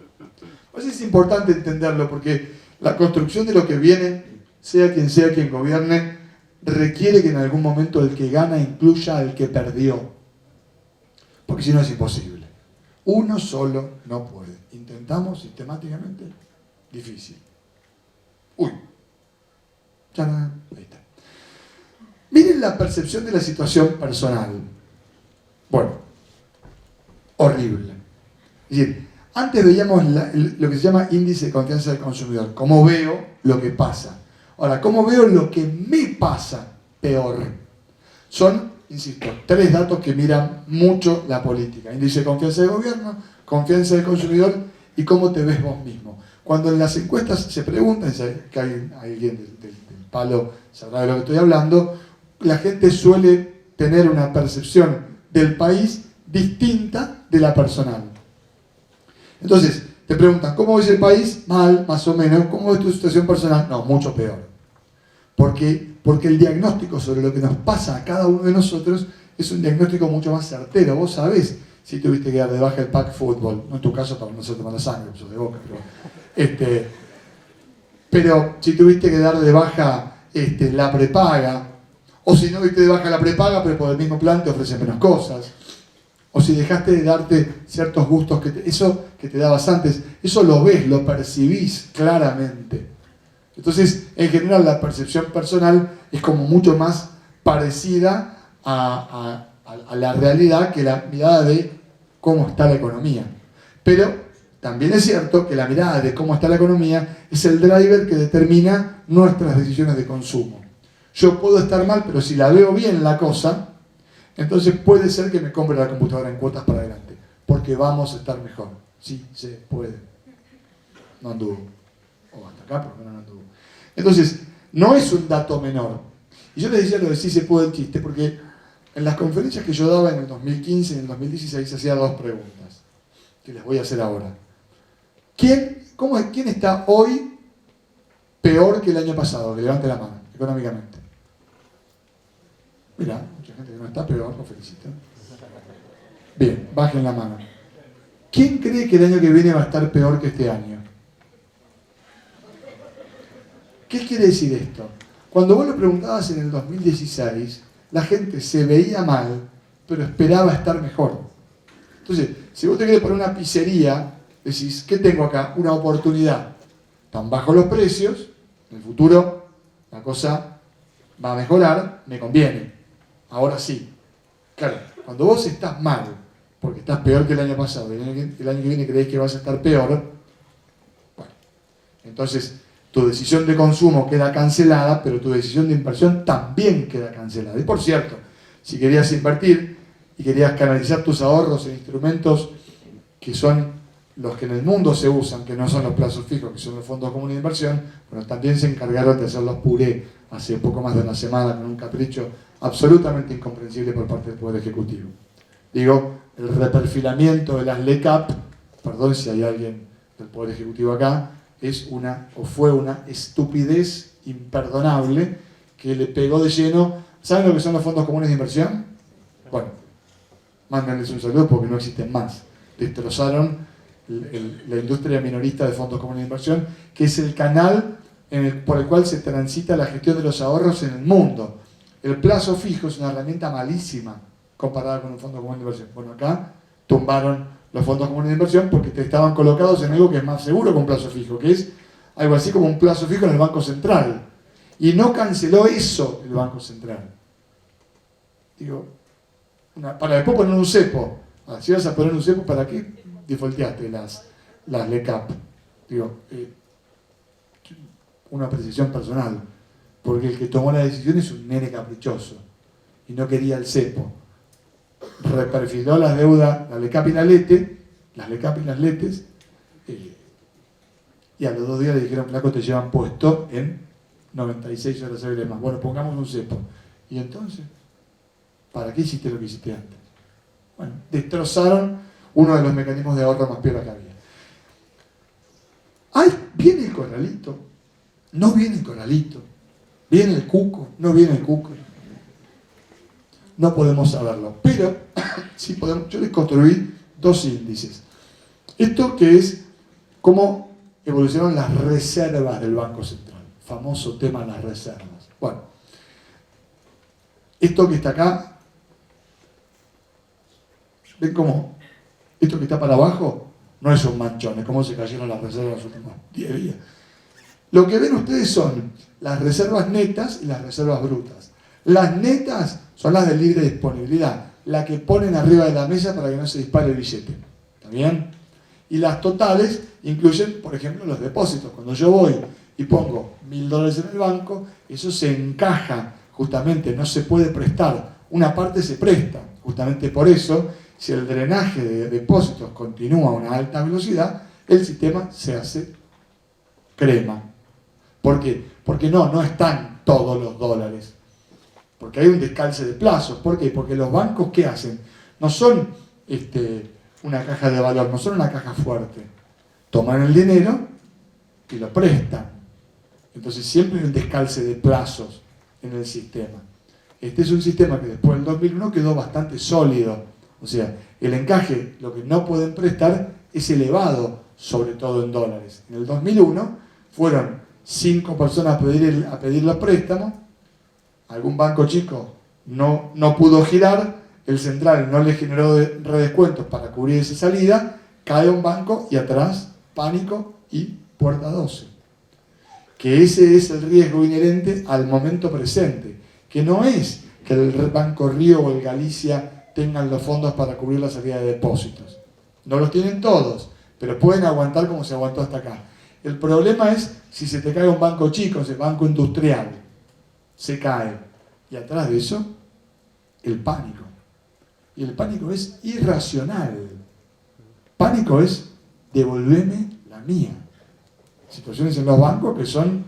Pues es importante entenderlo porque la construcción de lo que viene, sea quien gobierne, requiere que en algún momento el que gana incluya al que perdió. Porque si no es imposible. Uno solo no puede. Intentamos sistemáticamente, difícil. Uy. ¡Tarán! Ahí está. Miren la percepción de la situación personal. Bueno, horrible. Es decir, antes veíamos lo que se llama índice de confianza del consumidor. Cómo veo lo que pasa. Ahora, cómo veo lo que me pasa peor. Son, insisto, 3 datos que miran mucho la política. Índice de confianza del gobierno, confianza del consumidor y cómo te ves vos mismo. Cuando en las encuestas se preguntan, que hay alguien del palo sabrá de lo que estoy hablando, la gente suele tener una percepción del país distinta de la personal. Entonces, te preguntan, ¿cómo ves el país? Mal, más o menos. ¿Cómo ves tu situación personal? No, mucho peor. Porque el diagnóstico sobre lo que nos pasa a cada uno de nosotros es un diagnóstico mucho más certero. Vos sabés si tuviste que dar de baja el pack fútbol, no en tu caso para no hacerte mala sangre, sos de Boca, pero si tuviste que dar de baja la prepaga, o si no diste de baja la prepaga, pero por el mismo plan te ofrecen menos cosas. o si dejaste de darte ciertos gustos, eso que te dabas antes, eso lo ves, lo percibís claramente. Entonces, en general, la percepción personal es como mucho más parecida a la realidad que la mirada de cómo está la economía. Pero también es cierto que la mirada de cómo está la economía es el driver que determina nuestras decisiones de consumo. Yo puedo estar mal, pero si la veo bien la cosa, entonces puede ser que me compre la computadora en cuotas para adelante, porque vamos a estar mejor. Sí, se puede. No anduvo. O hasta acá, por lo menos no anduvo. Entonces, no es un dato menor. Y yo les decía lo de sí se puede el chiste, porque en las conferencias que yo daba en el 2015 y en el 2016 hacía dos preguntas, que les voy a hacer ahora. ¿Quién está hoy peor que el año pasado? Que levante la mano, económicamente. Mirá, mucha gente que no está peor, lo felicito. Bien, bajen la mano. ¿Quién cree que el año que viene va a estar peor que este año? ¿Qué quiere decir esto? Cuando vos lo preguntabas en el 2016, la gente se veía mal, pero esperaba estar mejor. Entonces, si vos te querés poner una pizzería, decís, ¿qué tengo acá? Una oportunidad. Tan bajos los precios, en el futuro la cosa va a mejorar, me conviene. Ahora sí. Claro, cuando vos estás mal, porque estás peor que el año pasado, y el año que viene creés que vas a estar peor, bueno, entonces tu decisión de consumo queda cancelada, pero tu decisión de inversión también queda cancelada. Y por cierto, si querías invertir y querías canalizar tus ahorros en instrumentos que son los que en el mundo se usan, que no son los plazos fijos, que son los fondos comunes de inversión, bueno, también se encargaron de hacer los puré hace poco más de una semana con un capricho absolutamente incomprensible por parte del Poder Ejecutivo. Digo, el reperfilamiento de las LECAP, perdón si hay alguien del Poder Ejecutivo acá, fue una estupidez imperdonable que le pegó de lleno. ¿Saben lo que son los fondos comunes de inversión? Bueno, mándenles un saludo porque no existen más. Destrozaron la industria minorista de fondos comunes de inversión, que es el canal por el cual se transita la gestión de los ahorros en el mundo. El plazo fijo es una herramienta malísima comparada con un fondo común de inversión. Bueno, acá tumbaron los fondos comunes de inversión porque estaban colocados en algo que es más seguro que un plazo fijo, que es algo así como un plazo fijo en el Banco Central. Y no canceló eso el Banco Central. Digo, para después poner un cepo. Si vas a poner un cepo, ¿para qué defaulteaste las LECAP? Digo, una precisión personal. Porque el que tomó la decisión es un nene caprichoso y no quería el cepo. Reperfiló las deudas, la LECAP y las LETES, y a los 2 días le dijeron, flaco, te llevan puesto en 96 horas hábiles más. Bueno, pongamos un cepo. Y entonces, ¿para qué hiciste lo que hiciste antes? Bueno, destrozaron uno de los mecanismos de ahorro más piola que había. ¡Ay! Viene el corralito. No viene el corralito. ¿Viene el cuco? No viene el cuco. No podemos saberlo. Pero sí podemos. Yo les construí 2 índices. Esto que es cómo evolucionaron las reservas del Banco Central. Famoso tema de las reservas. Bueno, esto que está acá, ¿ven cómo? Esto que está para abajo no es un manchón, es cómo se cayeron las reservas los últimos 10 días. Lo que ven ustedes son las reservas netas y las reservas brutas. Las netas son las de libre disponibilidad, la que ponen arriba de la mesa para que no se dispare el billete. ¿Está bien? Y las totales incluyen, por ejemplo, los depósitos. Cuando yo voy y pongo $1000 en el banco, eso se encaja, justamente no se puede prestar. Una parte se presta, justamente por eso, si el drenaje de depósitos continúa a una alta velocidad, el sistema se hace crema. ¿Por qué? Porque no están todos los dólares. Porque hay un descalce de plazos. ¿Por qué? Porque los bancos, ¿qué hacen? No son una caja de valor, no son una caja fuerte. Toman el dinero y lo prestan. Entonces siempre hay un descalce de plazos en el sistema. Este es un sistema que después del 2001 quedó bastante sólido. O sea, el encaje, lo que no pueden prestar, es elevado, sobre todo en dólares. En el 2001 fueron 5 personas a pedir los préstamos, algún banco chico no pudo girar, el central no le generó redescuentos para cubrir esa salida, cae un banco y atrás pánico y puerta 12. Que ese es el riesgo inherente al momento presente, que no es que el Banco Río o el Galicia tengan los fondos para cubrir la salida de depósitos. No los tienen todos, pero pueden aguantar como se aguantó hasta acá. El problema es si se te cae un banco chico, ese banco industrial, se cae. Y atrás de eso, el pánico. Y el pánico es irracional. Pánico es devolveme la mía. Situaciones en los bancos que son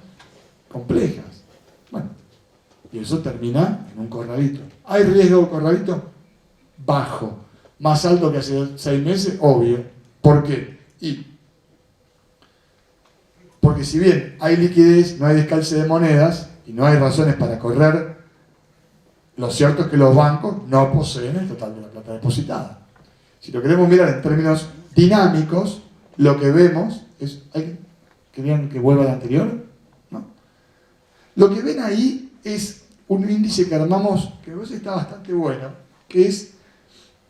complejas. Bueno, y eso termina en un corralito. ¿Hay riesgo de corralito? Bajo. Más alto que hace 6 meses, obvio. ¿Por qué? Porque si bien hay liquidez, no hay descalce de monedas y no hay razones para correr, lo cierto es que los bancos no poseen el total de la plata depositada. Si lo queremos mirar en términos dinámicos, lo que vemos es... ¿Querían que vuelva al anterior? ¿No? Lo que ven ahí es un índice que armamos, que a veces está bastante bueno, que es,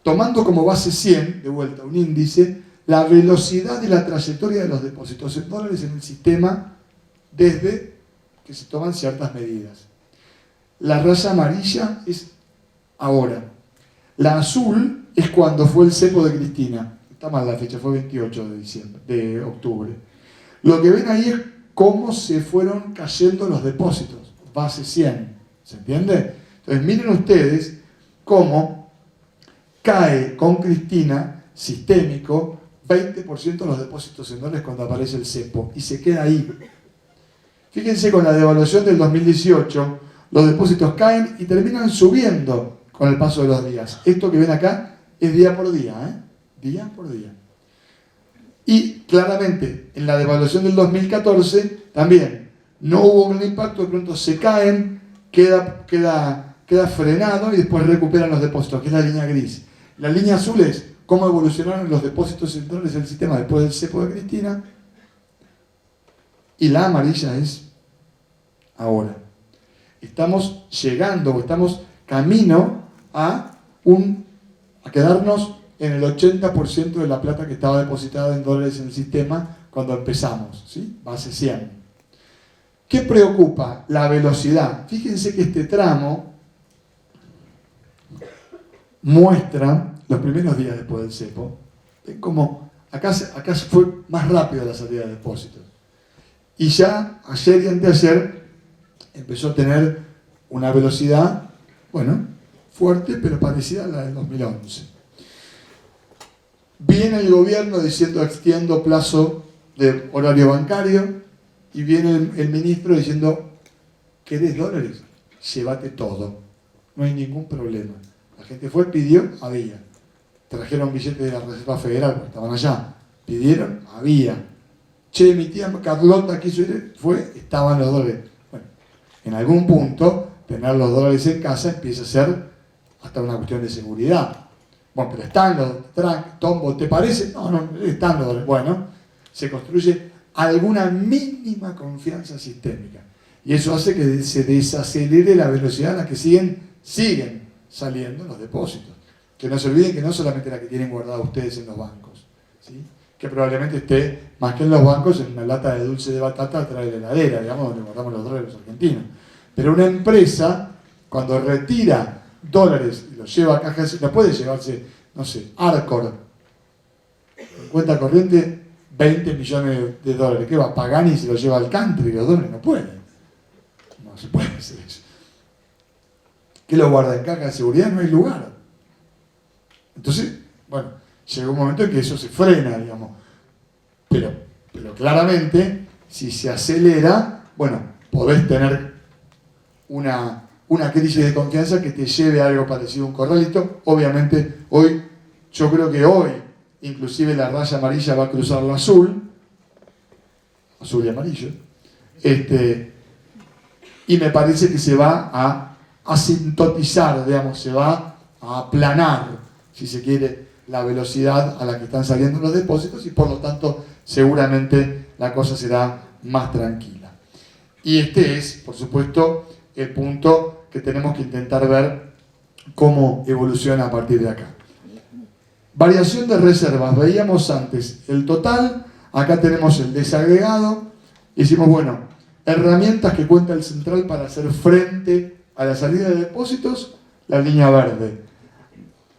tomando como base 100, de vuelta, un índice, la velocidad y la trayectoria de los depósitos en dólares en el sistema desde que se toman ciertas medidas. La raya amarilla es ahora. La azul es cuando fue el cepo de Cristina. Está mal la fecha, fue 28 de octubre. Lo que ven ahí es cómo se fueron cayendo los depósitos, base 100, ¿se entiende? Entonces miren ustedes cómo cae con Cristina, sistémico, 20% de los depósitos en dólares cuando aparece el cepo, y se queda ahí. Fíjense, con la devaluación del 2018, los depósitos caen y terminan subiendo con el paso de los días. Esto que ven acá es día por día, día por día. Y claramente, en la devaluación del 2014, también no hubo un impacto, de pronto se caen, queda frenado y después recuperan los depósitos, que es la línea gris. La línea azul es cómo evolucionaron los depósitos en dólares del sistema después del cepo de Cristina. Y la amarilla es ahora. Estamos llegando, o estamos camino a quedarnos en el 80% de la plata que estaba depositada en dólares en el sistema cuando empezamos, ¿sí? Base 100. ¿Qué preocupa? La velocidad. Fíjense que este tramo muestra los primeros días después del cepo. Ven como acá fue más rápido la salida de depósitos. Y ya ayer y anteayer empezó a tener una velocidad, bueno, fuerte, pero parecida a la del 2011. Viene el gobierno diciendo extiendo plazo de horario bancario y viene el ministro diciendo ¿querés dólares? Llévate todo, no hay ningún problema. La gente fue, pidió, había. Trajeron billetes de la Reserva Federal porque estaban allá, pidieron, había. Che, mi tía Carlota quiso ir, fue, estaban los dólares. Bueno, en algún punto tener los dólares en casa empieza a ser hasta una cuestión de seguridad. Bueno, pero están los tombos, ¿te parece? No, están los dólares. Bueno, se construye alguna mínima confianza sistémica. Y eso hace que se desacelere la velocidad a la que siguen saliendo los depósitos. Que no se olviden que no solamente la que tienen guardada ustedes en los bancos, ¿sí? Que probablemente esté, más que en los bancos, en una lata de dulce de batata atrás de la heladera, digamos, donde guardamos los dólares los argentinos. Pero una empresa, cuando retira dólares y los lleva a cajas, no puede llevarse, no sé, Arcor, en cuenta corriente, 20 millones de dólares. ¿Qué va? Pagani se lo lleva al country, los dólares no pueden. No se puede hacer eso. ¿Qué lo guarda en caja de seguridad? No hay lugar. Entonces, bueno, llega un momento en que eso se frena, digamos. Pero claramente, si se acelera, bueno, podés tener una crisis de confianza que te lleve a algo parecido a un corralito. Obviamente, yo creo que hoy, inclusive la raya amarilla va a cruzar la azul y amarillo, y me parece que se va a asintotizar, digamos, se va a aplanar, si se quiere, la velocidad a la que están saliendo los depósitos y por lo tanto seguramente la cosa será más tranquila. Y este es, por supuesto, el punto que tenemos que intentar ver cómo evoluciona a partir de acá. Variación de reservas. Veíamos antes el total, acá tenemos el desagregado. Hicimos, bueno, herramientas que cuenta el central para hacer frente a la salida de depósitos, la línea verde.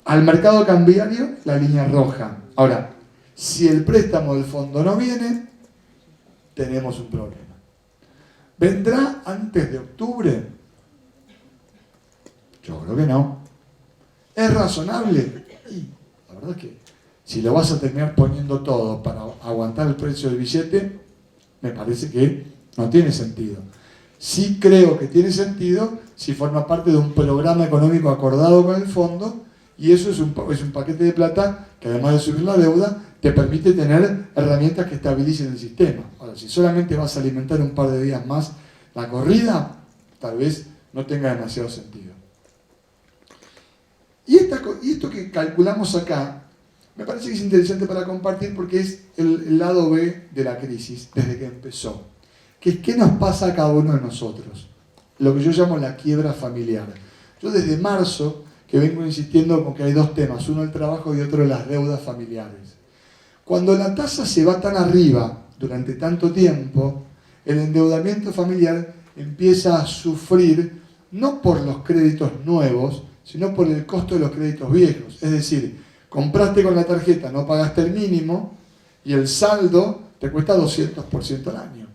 Al mercado cambiario, la línea roja. Ahora, si el préstamo del fondo no viene, tenemos un problema. ¿Vendrá antes de octubre? Yo creo que no. ¿Es razonable? Y la verdad es que si lo vas a terminar poniendo todo para aguantar el precio del billete, me parece que no tiene sentido. Sí creo que tiene sentido si forma parte de un programa económico acordado con el fondo, y eso es un paquete de plata que, además de subir la deuda, te permite tener herramientas que estabilicen el sistema. Ahora, si solamente vas a alimentar un par de días más la corrida, tal vez no tenga demasiado sentido. Y esto que calculamos acá, me parece que es interesante para compartir, porque es el lado B de la crisis desde que empezó, que es qué nos pasa a cada uno de nosotros, lo que yo llamo la quiebra familiar. Yo desde marzo que vengo insistiendo con que hay dos temas, uno el trabajo y otro las deudas familiares. Cuando la tasa se va tan arriba durante tanto tiempo, el endeudamiento familiar empieza a sufrir no por los créditos nuevos, sino por el costo de los créditos viejos. Es decir, compraste con la tarjeta, no pagaste el mínimo y el saldo te cuesta 200% al año.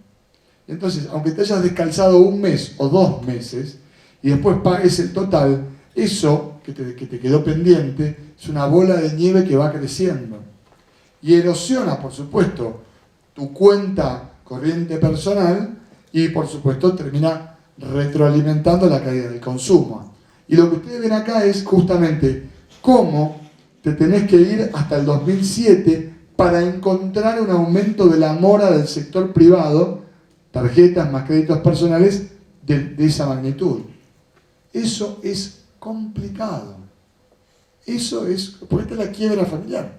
Entonces, aunque te hayas descalzado un mes o 2 meses y después pagues el total, eso que te quedó pendiente es una bola de nieve que va creciendo. Y erosiona, por supuesto, tu cuenta corriente personal y, por supuesto, termina retroalimentando la caída del consumo. Y lo que ustedes ven acá es justamente cómo te tenés que ir hasta el 2007 para encontrar un aumento de la mora del sector privado, tarjetas más créditos personales, de esa magnitud. Eso es complicado. Eso es, porque esta es la quiebra familiar.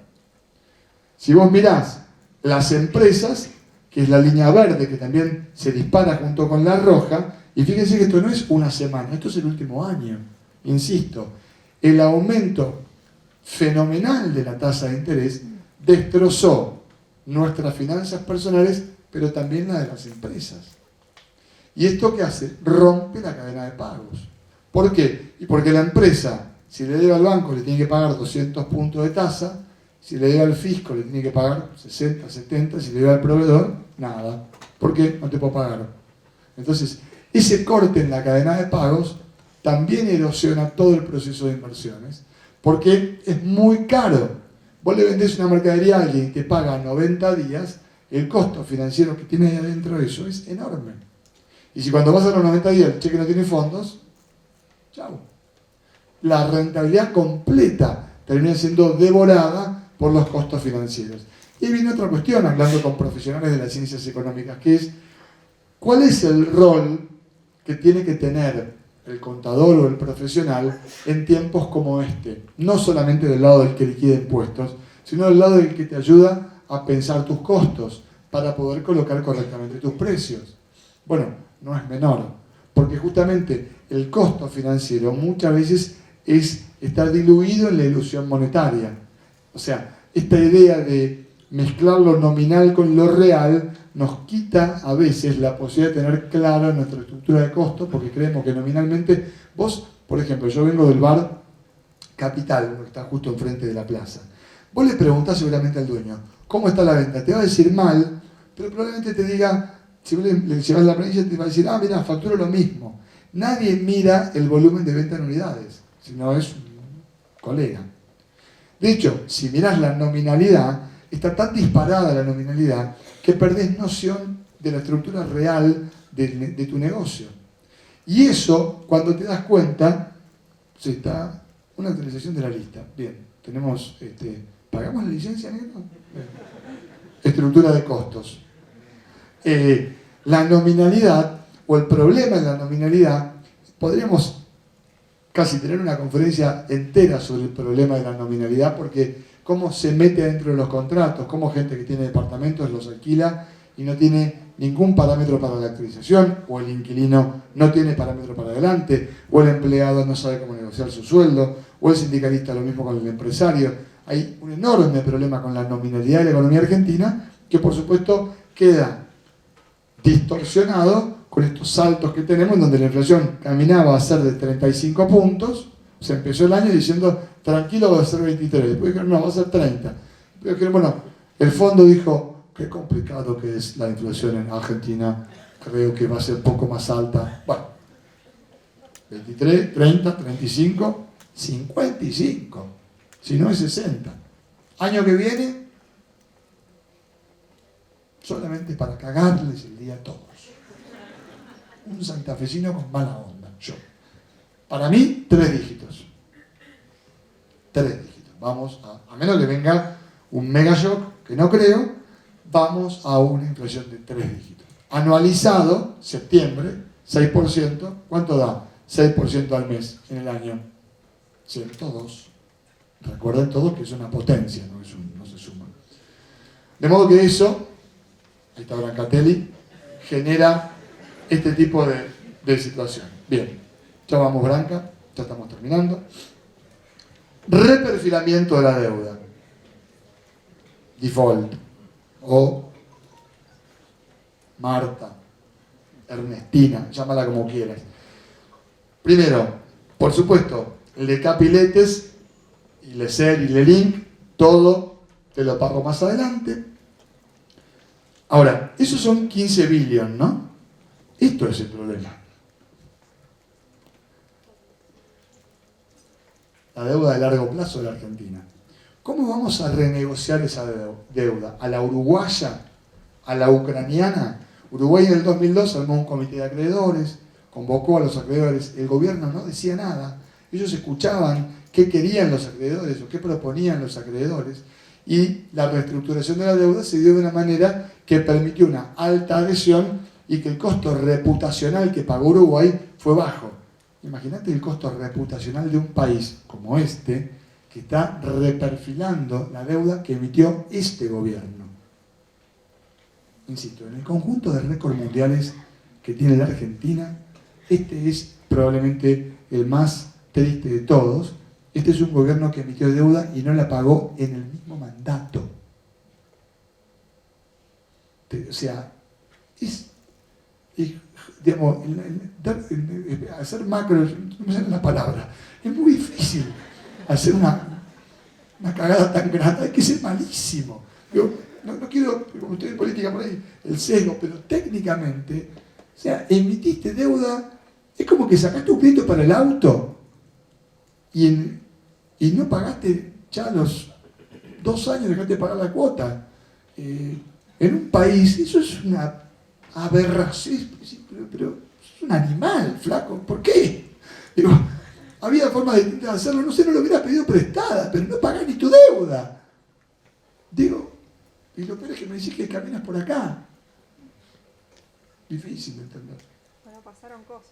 Si vos mirás las empresas, que es la línea verde, que también se dispara junto con la roja, y fíjense que esto no es una semana, esto es el último año. Insisto, el aumento fenomenal de la tasa de interés destrozó nuestras finanzas personales, pero también la de las empresas. ¿Y esto qué hace? Rompe la cadena de pagos. ¿Por qué? Y porque la empresa, si le debe al banco, le tiene que pagar 200 puntos de tasa, si le debe al fisco, le tiene que pagar 60, 70, si le debe al proveedor, nada. ¿Por qué? No te puedo pagar. Entonces, ese corte en la cadena de pagos también erosiona todo el proceso de inversiones, porque es muy caro. Vos le vendés una mercadería a alguien y te paga 90 días, el costo financiero que tiene ahí adentro de eso es enorme. Y si cuando vas a los 90 días el cheque no tiene fondos, chau. La rentabilidad completa termina siendo devorada por los costos financieros. Y viene otra cuestión, hablando con profesionales de las ciencias económicas, que es, ¿cuál es el rol que tiene que tener el contador o el profesional en tiempos como este? No solamente del lado del que liquida impuestos, sino del lado del que te ayuda a pensar tus costos para poder colocar correctamente tus precios. Bueno, no es menor, porque justamente el costo financiero muchas veces está diluido en la ilusión monetaria. O sea, esta idea de mezclar lo nominal con lo real nos quita a veces la posibilidad de tener clara nuestra estructura de costos, porque creemos que nominalmente, vos, por ejemplo, yo vengo del bar Capital, que está justo enfrente de la plaza. Vos le preguntás seguramente al dueño, ¿cómo está la venta? Te va a decir mal, pero probablemente te diga, si vos le llevas la planilla, te va a decir, ah, mira, facturo lo mismo. Nadie mira el volumen de venta en unidades, sino es un colega. De hecho, si mirás la nominalidad, está tan disparada la nominalidad que perdés noción de la estructura real de tu negocio. Y eso, cuando te das cuenta, está una actualización de la lista. Bien, tenemos, ¿pagamos la licencia, negro? Estructura de costos. La nominalidad, o el problema en la nominalidad, podríamos casi tener una conferencia entera sobre el problema de la nominalidad, porque cómo se mete dentro de los contratos, cómo gente que tiene departamentos los alquila y no tiene ningún parámetro para la actualización, o el inquilino no tiene parámetro para adelante, o el empleado no sabe cómo negociar su sueldo, o el sindicalista lo mismo con el empresario. Hay un enorme problema con la nominalidad de la economía argentina, que por supuesto queda distorsionado con estos saltos que tenemos, donde la inflación caminaba a ser de 35 puntos, se empezó el año diciendo, tranquilo, va a ser 23, después dijeron, no, va a ser 30. Después dijeron, bueno, el fondo dijo, qué complicado que es la inflación en Argentina, creo que va a ser poco más alta. Bueno, 23, 30, 35, 55, si no es 60. Año que viene, solamente para cagarles el día a todos. Un santafesino con mala onda, yo. Para mí, 3 dígitos. 3 dígitos. Vamos a menos que venga un mega shock, que no creo, vamos a una inflación de 3 dígitos. Anualizado, septiembre, 6%, ¿cuánto da? 6% al mes en el año. 102. Recuerden todos que es una potencia, no se suma. De modo que eso, ahí está Brancatelli, genera este tipo de situación. Bien, ya vamos Branca, ya estamos terminando. Reperfilamiento de la deuda. Default. O Marta, Ernestina, llámala como quieras. Primero, por supuesto, el de Capiletes y Lecer y Lelink, todo te lo pago más adelante. Ahora, esos son 15 billones, ¿no? Esto es el problema. La deuda de largo plazo de la Argentina. ¿Cómo vamos a renegociar esa deuda? ¿A la uruguaya? ¿A la ucraniana? Uruguay en el 2002 armó un comité de acreedores, convocó a los acreedores, el gobierno no decía nada, ellos escuchaban qué querían los acreedores o qué proponían los acreedores, y la reestructuración de la deuda se dio de una manera que permitió una alta adhesión y que el costo reputacional que pagó Uruguay fue bajo. Imagínate el costo reputacional de un país como este, que está reperfilando la deuda que emitió este gobierno. Insisto, en el conjunto de récords mundiales que tiene la Argentina, este es probablemente el más triste de todos. Este es un gobierno que emitió deuda y no la pagó en el mismo mandato. O sea, digamos, hacer macro, no sé la palabra, es muy difícil hacer una cagada tan grande, hay que ser malísimo. Yo no quiero, como estoy en política por ahí, el sesgo, pero técnicamente, o sea, emitiste deuda, es como que sacaste un crédito para el auto y no pagaste ya los 2 años, dejaste de pagar la cuota. En un país, eso es una aberración, pero es un animal, flaco, ¿por qué? Digo, había formas distintas de hacerlo, no sé, no lo hubieras pedido prestada, pero no pagás ni tu deuda. Digo, y lo peor es que me decís que caminas por acá. Difícil de entender. Bueno, pasaron cosas.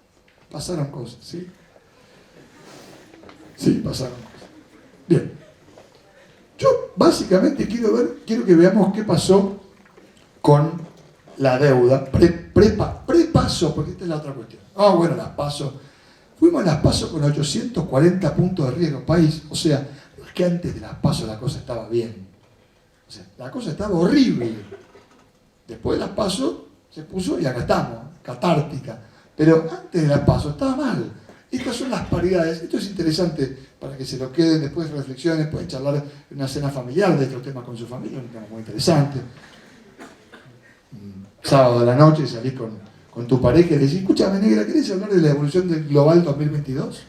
Pasaron cosas, ¿sí? Sí, pasaron cosas. Bien. Yo básicamente quiero que veamos qué pasó con la deuda prepaso, porque esta es la otra cuestión. Bueno, las PASO. Fuimos a las PASO con 840 puntos de riesgo país. O sea, no es que antes de las PASO la cosa estaba bien. O sea, la cosa estaba horrible. Después de las PASO se puso, y acá estamos, catártica. Pero antes de las PASO estaba mal. Estas son las paridades. Esto es interesante para que se lo queden después, reflexiones, pueden charlar en una cena familiar de estos temas con su familia, un tema muy interesante. Sábado a la noche salís con tu pareja y le decís, escúchame negra, ¿querés hablar de la evolución del Global 2022?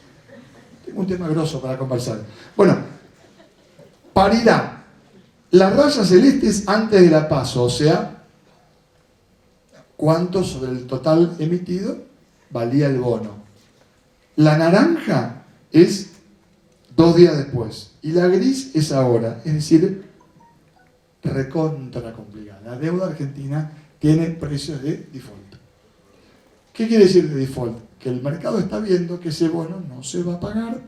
Tengo un tema grosso para conversar. Bueno, paridad. Las rayas celestes antes de la PASO, o sea, ¿cuánto sobre el total emitido valía el bono? La naranja es 2 días después y la gris es ahora, es decir, recontra complicada. La deuda argentina tiene precios de default. ¿Qué quiere decir de default? Que el mercado está viendo que ese bono no se va a pagar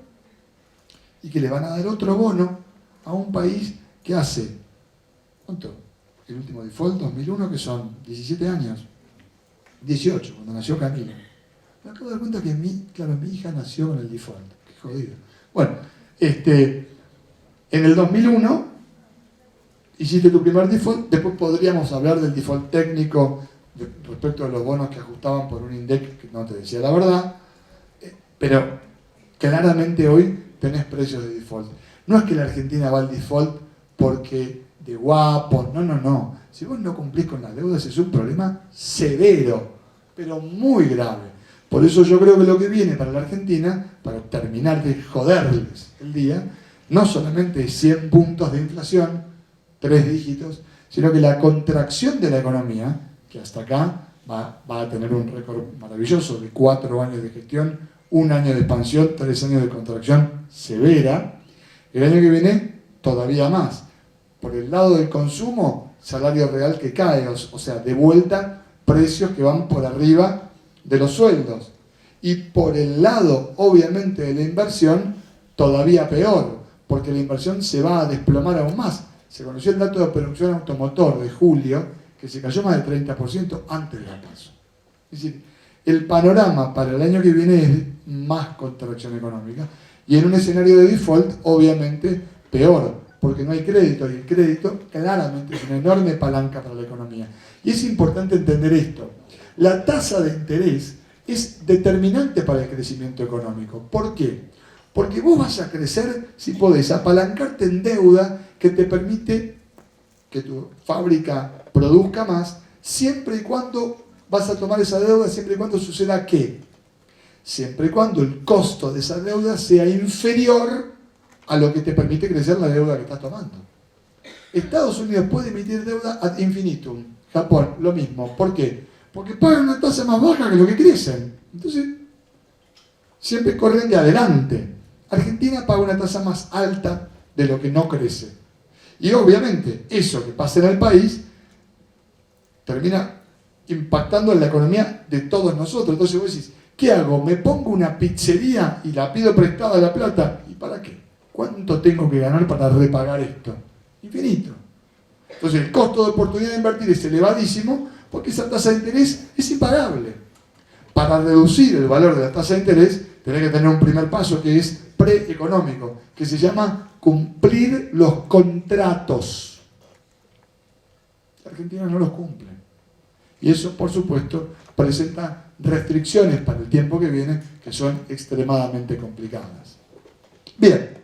y que le van a dar otro bono a un país que hace, ¿cuánto? El último default, 2001, que son 17 años. 18, cuando nació Camilo. Me acabo de dar cuenta que mi hija nació con el default. Qué jodido. Bueno, en el 2001 hiciste tu primer default, después podríamos hablar del default técnico respecto a los bonos que ajustaban por un index que no te decía la verdad, pero claramente hoy tenés precios de default. No es que la Argentina va al default porque de guapo, no. Si vos no cumplís con las deudas es un problema severo, pero muy grave. Por eso yo creo que lo que viene para la Argentina, para terminar de joderles el día, no solamente 100 puntos de inflación, 3 dígitos, sino que la contracción de la economía, que hasta acá va a tener un récord maravilloso de 4 años de gestión, 1 año de expansión, 3 años de contracción severa, el año que viene todavía más. Por el lado del consumo, salario real que cae, o sea, de vuelta precios que van por arriba de los sueldos. Y por el lado, obviamente, de la inversión, todavía peor, porque la inversión se va a desplomar aún más. Se conoció el dato de producción automotor de julio, que se cayó más del 30% antes de la paso. Es decir, el panorama para el año que viene es más contracción económica. Y en un escenario de default, obviamente, peor, porque no hay crédito, y el crédito claramente es una enorme palanca para la economía. Y es importante entender esto. La tasa de interés es determinante para el crecimiento económico. ¿Por qué? Porque vos vas a crecer si podés apalancarte en deuda que te permite que tu fábrica produzca más, siempre y cuando vas a tomar esa deuda, siempre y cuando suceda ¿qué? Siempre y cuando el costo de esa deuda sea inferior a lo que te permite crecer la deuda que estás tomando. Estados Unidos puede emitir deuda ad infinitum. Japón, lo mismo. ¿Por qué? Porque pagan una tasa más baja que lo que crecen. Entonces, siempre corren de adelante. Argentina paga una tasa más alta de lo que no crece. Y obviamente, eso que pasa en el país termina impactando en la economía de todos nosotros. Entonces vos decís, ¿qué hago? ¿Me pongo una pizzería y la pido prestada la plata? ¿Y para qué? ¿Cuánto tengo que ganar para repagar esto? Infinito. Entonces el costo de oportunidad de invertir es elevadísimo porque esa tasa de interés es impagable. Para reducir el valor de la tasa de interés tenés que tener un primer paso que es preeconómico, que se llama cumplir los contratos. La Argentina no los cumple. Y eso, por supuesto, presenta restricciones para el tiempo que viene que son extremadamente complicadas. Bien,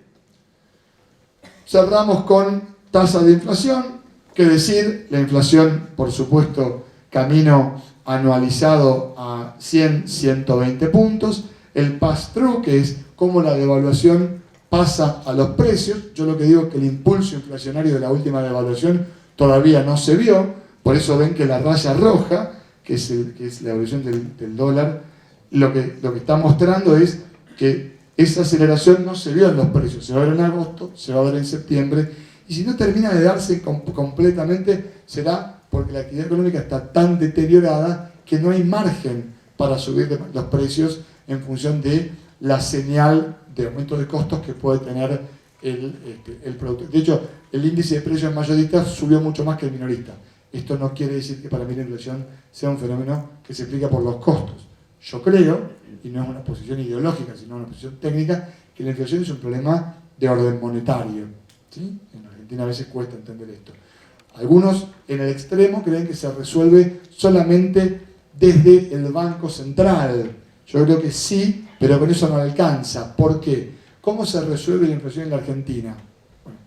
cerramos con tasa de inflación, que decir, la inflación, por supuesto, camino anualizado a 100, 120 puntos, el pass-through, que es cómo la devaluación pasa a los precios. Yo lo que digo es que el impulso inflacionario de la última devaluación todavía no se vio, por eso ven que la raya roja, que es la evolución del dólar, lo que está mostrando es que esa aceleración no se vio en los precios, se va a ver en agosto, se va a ver en septiembre, y si no termina de darse completamente, será porque la actividad económica está tan deteriorada que no hay margen para subir los precios en función de la señal de aumento de costos que puede tener el producto. De hecho, el índice de precios mayoristas subió mucho más que el minorista. Esto no quiere decir que para mí la inflación sea un fenómeno que se explica por los costos. Yo creo, y no es una posición ideológica, sino una posición técnica, que la inflación es un problema de orden monetario. ¿Sí? En Argentina a veces cuesta entender esto. Algunos en el extremo creen que se resuelve solamente desde el Banco Central. Yo creo que sí, pero con eso no alcanza. ¿Por qué? ¿Cómo se resuelve la inflación en la Argentina? Bueno,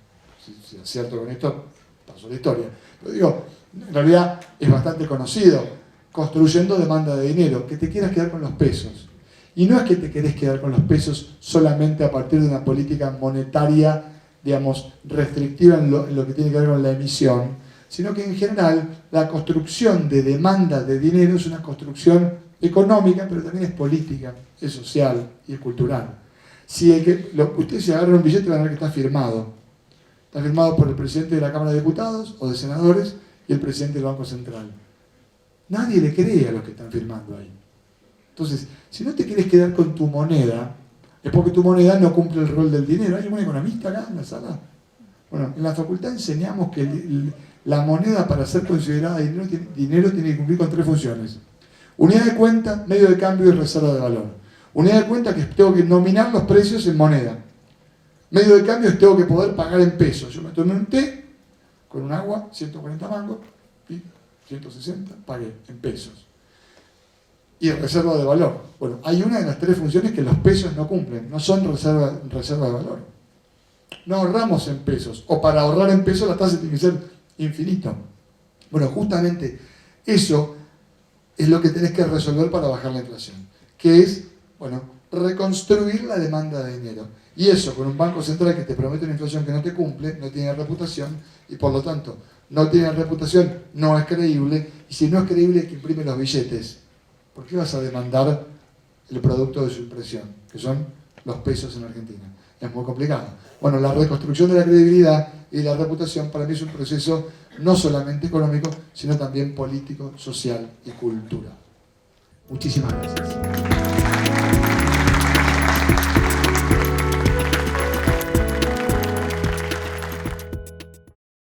si es cierto con esto, pasó la historia. Pero digo, en realidad es bastante conocido. Construyendo demanda de dinero, que te quieras quedar con los pesos. Y no es que te querés quedar con los pesos solamente a partir de una política monetaria, digamos, restrictiva en lo que tiene que ver con la emisión, sino que en general la construcción de demanda de dinero es una construcción económica, pero también es política, es social y es cultural. Si ustedes se agarran un billete van a ver que está firmado. Está firmado por el presidente de la Cámara de Diputados o de Senadores y el presidente del Banco Central. Nadie le cree a los que están firmando ahí. Entonces, si no te quieres quedar con tu moneda, es porque tu moneda no cumple el rol del dinero. ¿Hay algún economista acá en la sala? Bueno, en la facultad enseñamos que la moneda, para ser considerada dinero tiene que cumplir con 3 funciones. Unidad de cuenta, medio de cambio y reserva de valor. Unidad de cuenta que tengo que nominar los precios en moneda. Medio de cambio es tengo que poder pagar en pesos. Yo me tomé un té con un agua, 140 mangos, y 160, pagué en pesos. Y reserva de valor. Bueno, hay una de las tres funciones que los pesos no cumplen, no son reserva de valor. No ahorramos en pesos, o para ahorrar en pesos la tasa tiene que ser infinita. Bueno, justamente eso es lo que tenés que resolver para bajar la inflación, que es, bueno, reconstruir la demanda de dinero. Y eso, con un banco central que te promete una inflación que no te cumple, no tiene reputación, y por lo tanto, no tiene reputación, no es creíble, y si no es creíble, que imprime los billetes. ¿Por qué vas a demandar el producto de su impresión, que son los pesos en Argentina? Es muy complicado. Bueno, la reconstrucción de la credibilidad y la reputación para mí es un proceso no solamente económico, sino también político, social y cultural. Muchísimas gracias.